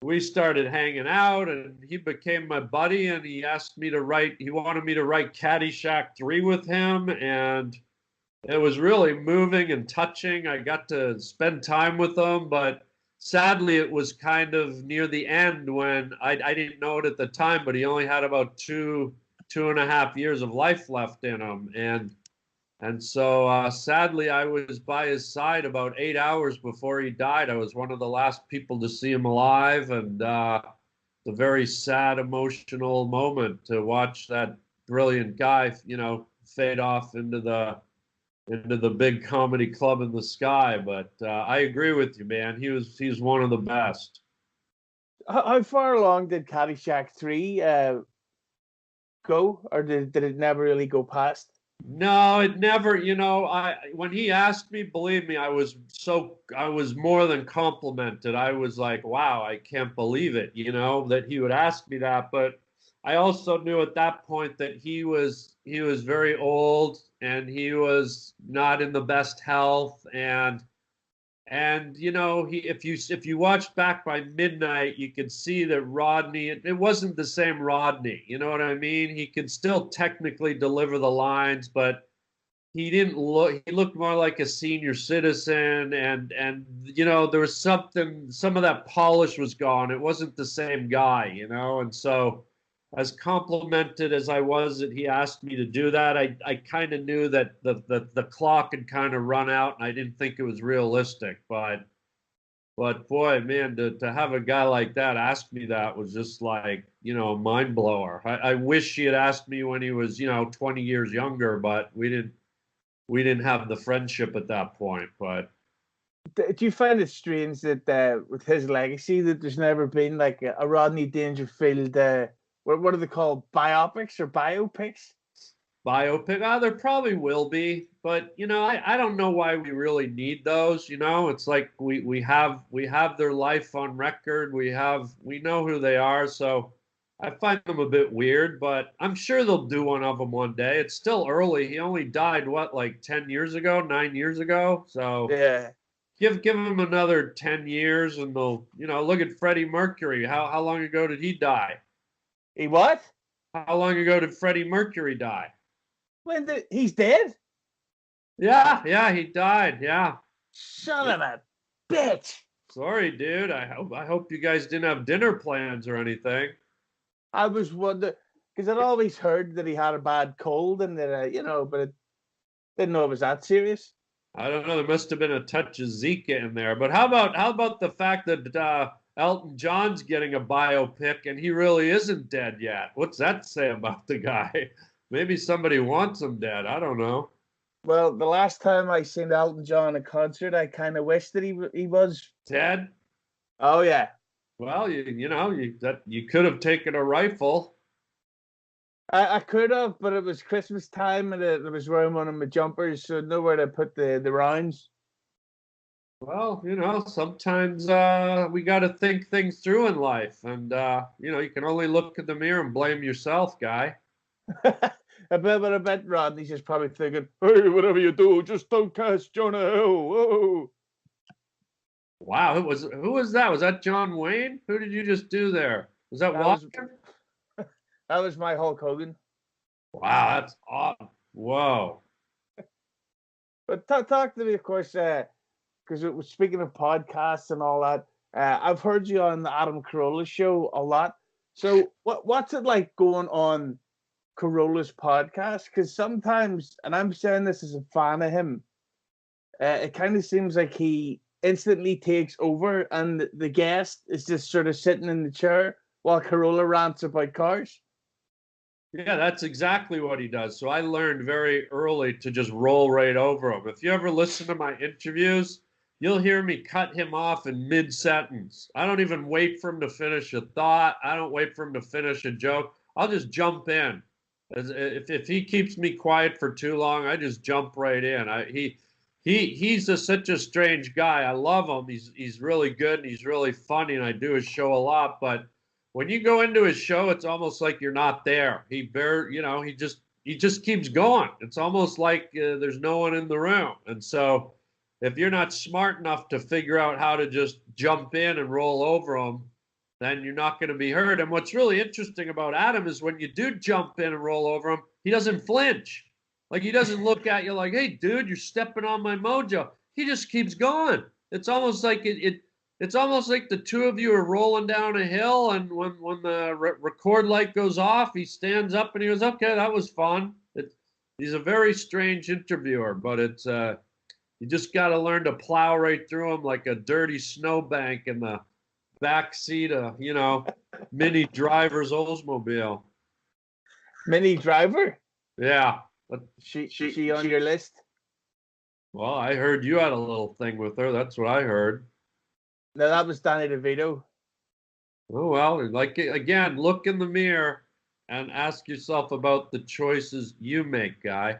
we started hanging out, and he became my buddy, and he wanted me to write Caddy Shack 3 with him, and it was really moving and touching. I got to spend time with him, but sadly, it was kind of near the end when I didn't know it at the time, but he only had about two and a half years of life left in him. And so sadly, I was by his side about 8 hours before he died. I was one of the last people to see him alive. And it's a very sad, emotional moment to watch that brilliant guy, fade off into the big comedy club in the sky. But I agree with you, man. He's one of the best. how far along did Caddy Shack 3 go, or did it never really go past? No, it never, when he asked me, believe me, I was more than complimented. I was like, wow, I can't believe it, that he would ask me that. But I also knew at that point that he was very old, and he was not in the best health, and if you watch Back by Midnight, you could see that Rodney, it wasn't the same Rodney, you know what I mean? He could still technically deliver the lines, but he looked more like a senior citizen, and there was some of that polish was gone. It wasn't the same guy, and so as complimented as I was that he asked me to do that, I kind of knew that the clock had kind of run out, and I didn't think it was realistic. But boy, man, to have a guy like that ask me that was just like, a mind blower. I wish he had asked me when he was, 20 years younger, but we didn't have the friendship at that point. But Do you find it strange that with his legacy that there's never been like a Rodney Dangerfield what are they called? Biopics or biopics? Biopic? There probably will be, but I don't know why we really need those. It's like we have their life on record. We know who they are, so I find them a bit weird, but I'm sure they'll do one of them one day. It's still early. He only died like 10 years ago, 9 years ago. So yeah, give him another 10 years, and they'll look at Freddie Mercury. How long ago did he die? He what? How long ago did Freddie Mercury die? He's dead? Yeah, he died. Yeah. Son of a bitch. Sorry, dude. I hope you guys didn't have dinner plans or anything. I was wondering because I'd always heard that he had a bad cold and that but I didn't know it was that serious. I don't know. There must have been a touch of Zika in there. But how about the fact that Elton John's getting a biopic and he really isn't dead yet? What's that say about the guy? Maybe somebody wants him dead. I don't know. Well, the last time I seen Elton John in concert, I kind of wish that he was. Dead? Oh yeah, Well, you could have taken a rifle. I could have, but it was Christmas time and there was room on my jumpers, so nowhere to put the rounds. Well, sometimes we got to think things through in life, and you can only look in the mirror and blame yourself, guy. I bet Rodney's just probably thinking, "Hey, whatever you do, just don't cast Jonah Hill." Whoa. Wow, who was that? Was that John Wayne? Who did you just do there? Was that Walker? That was my Hulk Hogan. Wow, that's awesome. Whoa. But talk to me, of course, because it was speaking of podcasts and all that. I've heard you on the Adam Carolla show a lot. So what's it like going on Carolla's podcast? Because sometimes, and I'm saying this as a fan of him, it kind of seems like he instantly takes over and the guest is just sort of sitting in the chair while Carolla rants about cars. Yeah, that's exactly what he does. So I learned very early to just roll right over him. If you ever listen to my interviews, you'll hear me cut him off in mid-sentence. I don't even wait for him to finish a thought. I don't wait for him to finish a joke. I'll just jump in. If he keeps me quiet for too long, I just jump right in. He's such a strange guy. I love him. He's really good and he's really funny, and I do his show a lot. But when you go into his show, it's almost like you're not there. He just keeps going. It's almost like there's no one in the room. And so if you're not smart enough to figure out how to just jump in and roll over him, then you're not going to be heard. And what's really interesting about Adam is when you do jump in and roll over him, he doesn't flinch. Like, he doesn't look at you like, "Hey, dude, you're stepping on my mojo." He just keeps going. It's almost like it's almost like the two of you are rolling down a hill, and when the record light goes off, he stands up and he goes, "Okay, that was fun." He's a very strange interviewer, but it's you just got to learn to plow right through him like a dirty snowbank in the back seat of Mini Driver's Oldsmobile. Mini Driver? Yeah. But she on your list? Well, I heard you had a little thing with her. That's what I heard. No, that was Danny DeVito. Oh, well, like, again, look in the mirror and ask yourself about the choices you make, guy.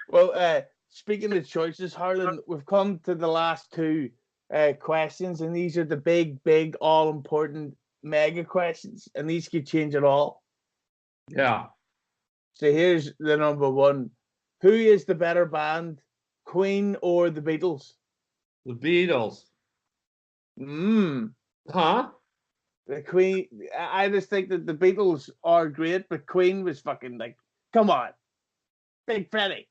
Well, speaking of choices, Harland, we've come to the last two questions, and these are the big, all-important mega questions, and these could change it all. Yeah. So here's the number one. Who is the better band, Queen or the Beatles? The Beatles. Huh? The Queen, I just think that the Beatles are great, but Queen was fucking like, come on. Big Freddie.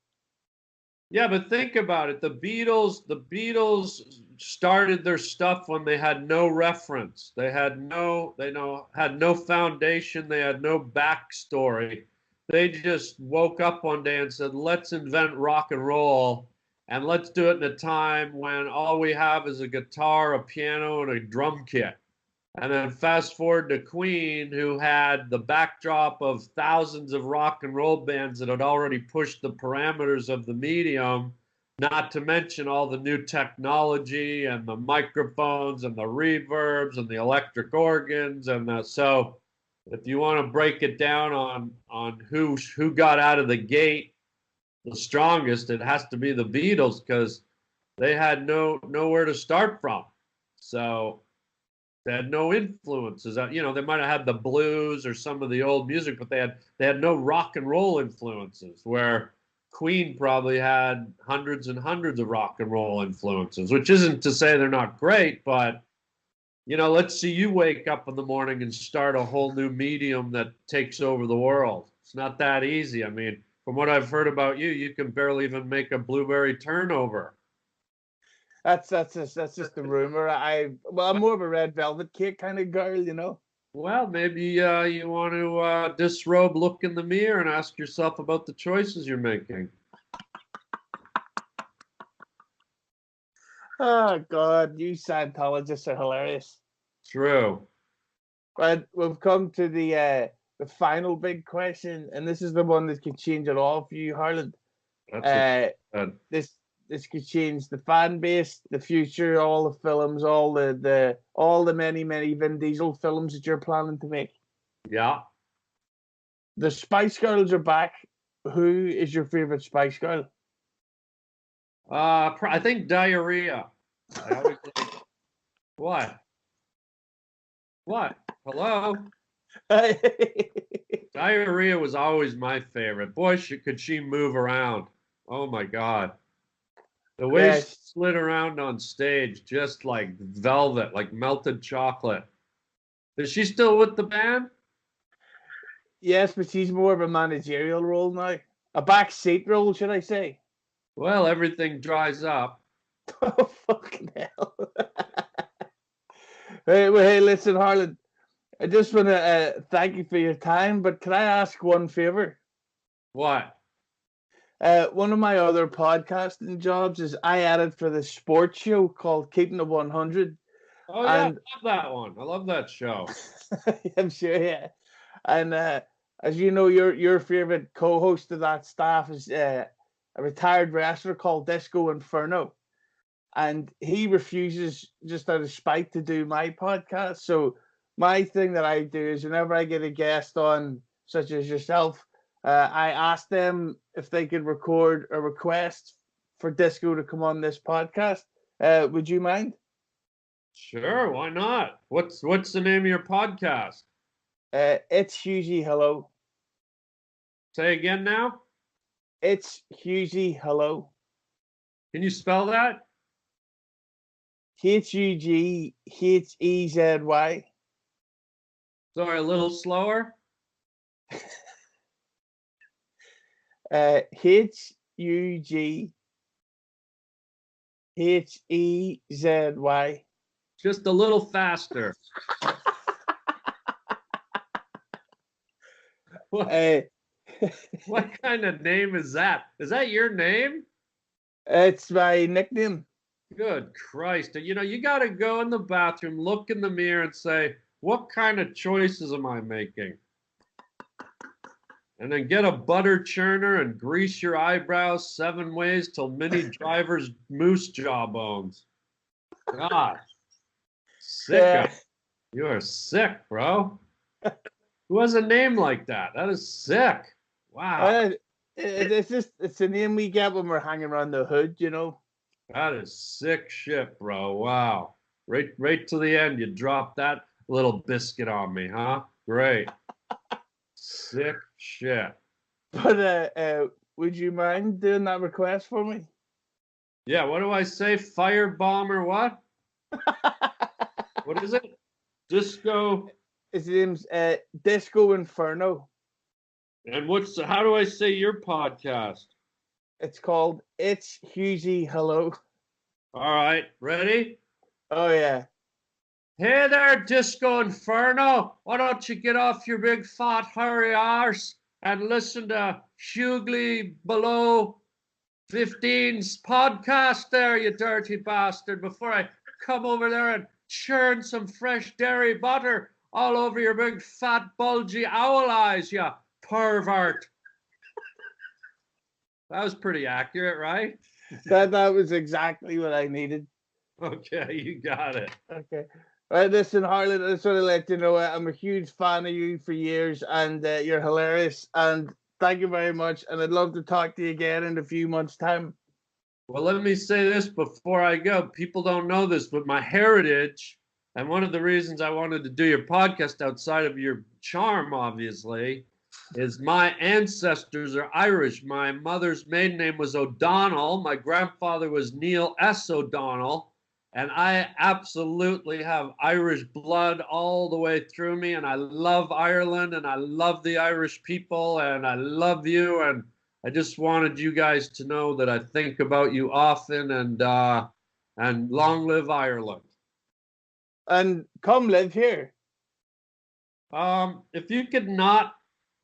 Yeah, but think about it. The Beatles started their stuff when they had no reference. They had no foundation. They had no backstory. They just woke up one day and said, "Let's invent rock and roll, and let's do it in a time when all we have is a guitar, a piano, and a drum kit." And then fast forward to Queen, who had the backdrop of thousands of rock and roll bands that had already pushed the parameters of the medium, not to mention all the new technology and the microphones and the reverbs and the electric organs. So if you want to break it down on who got out of the gate the strongest, it has to be the Beatles, because they had nowhere to start from. So they had no influences. They might have had the blues or some of the old music, but they had no rock and roll influences, where Queen probably had hundreds and hundreds of rock and roll influences, which isn't to say they're not great, but let's see you wake up in the morning and start a whole new medium that takes over the world. It's not that easy. I mean, from what I've heard about you, you can barely even make a blueberry turnover. just the rumor. I'm more of a red velvet cake kind of girl, you know. Well, maybe you want to disrobe, look in the mirror, and ask yourself about the choices you're making. Oh God, you Scientologists are hilarious. True. But we've come to the final big question, and this is the one that could change it all for you, Harland. This could change the fan base, the future, all the films, all the many Vin Diesel films that you're planning to make. Yeah. The Spice Girls are back. Who is your favorite Spice Girl? I think diarrhea. I always What? What? Hello? Diarrhea was always my favorite. Boy, could she move around. Oh my God. The way she slid around on stage, just like velvet, like melted chocolate. Is she still with the band? Yes, but she's more of a managerial role now. A backseat role, should I say? Well, everything dries up. Oh, fucking hell. Hey, listen, Harland. I just want to thank you for your time, but can I ask one favor? What? One of my other podcasting jobs is I edit for this sports show called Keeping It 100. Oh, yeah, I love that one. I love that show. I'm sure, yeah. And as you know, your favorite co-host of that staff is a retired wrestler called Disco Inferno. And he refuses, just out of spite, to do my podcast. So my thing that I do is whenever I get a guest on, such as yourself, I ask them if they could record a request for Disco to come on this podcast. Would you mind? Sure, why not? What's the name of your podcast? It's Hughezy Hello. Say again now? It's Hughezy Hello. Can you spell that? Hughezy. Sorry, a little slower. Hughezy. Just a little faster. What kind of name is that? Is that your name? It's my nickname. Good Christ. You know, you got to go in the bathroom, look in the mirror and say, what kind of choices am I making? And then get a butter churner and grease your eyebrows 7 ways till Minnie Driver's moose jawbones. God. Sick. You are sick, bro. Who has a name like that? That is sick. Wow. It's a name we get when we're hanging around the hood, you know. That is sick shit, bro. Wow. Right to the end, you drop that little biscuit on me, huh? Great. Sick shit. But would you mind doing that request for me? Yeah, what do I say? Firebomb or what? What is it? Disco. His name's Disco Inferno. And how do I say your podcast? It's called It's Hughezy Hello. All right, ready? Oh, yeah. Hey there, Disco Inferno. Why don't you get off your big fat hairy arse and listen to Hughley Below 15's podcast there, you dirty bastard, before I come over there and churn some fresh dairy butter all over your big fat bulgy owl eyes, you pervert. That was pretty accurate, right? That was exactly what I needed. Okay, you got it. Okay. All right, listen, Harland, I just want to let you know I'm a huge fan of you for years, and you're hilarious. And thank you very much. And I'd love to talk to you again in a few months' time. Well, let me say this before I go. People don't know this, but my heritage, and one of the reasons I wanted to do your podcast outside of your charm, obviously, is my ancestors are Irish. My mother's maiden name was O'Donnell. My grandfather was Neil S. O'Donnell. And I absolutely have Irish blood all the way through me. And I love Ireland, and I love the Irish people, and I love you. And I just wanted you guys to know that I think about you often. And And long live Ireland. And come live here. If you could not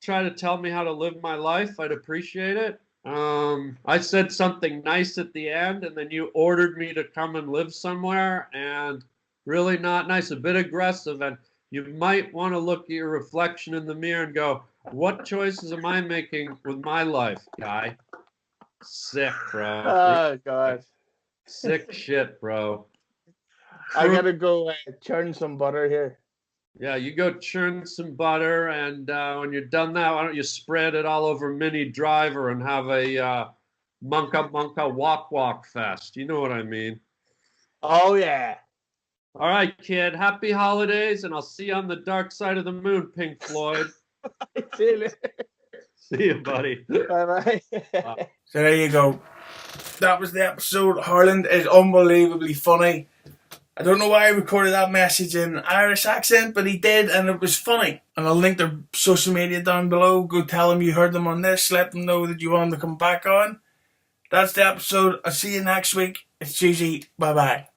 try to tell me how to live my life, I'd appreciate it. I said something nice at the end, and then you ordered me to come and live somewhere, and really not nice, a bit aggressive, and you might want to look at your reflection in the mirror and go, what choices am I making with my life, guy? Sick, bro. Oh, God. Sick shit, bro. I gotta go churn some butter here. Yeah, you go churn some butter, and when you're done that, why don't you spread it all over Mini Driver and have a Munka Walk Fest. You know what I mean. Oh, yeah. All right, kid. Happy holidays, and I'll see you on the dark side of the moon, Pink Floyd. See you later. See you, buddy. Bye-bye. So there you go. That was the episode. Harland is unbelievably funny. I don't know why I recorded that message in Irish accent, but he did, and it was funny. And I'll link their social media down below. Go tell them you heard them on this. Let them know that you want them to come back on. That's the episode. I'll see you next week. It's Hughezy. Bye-bye.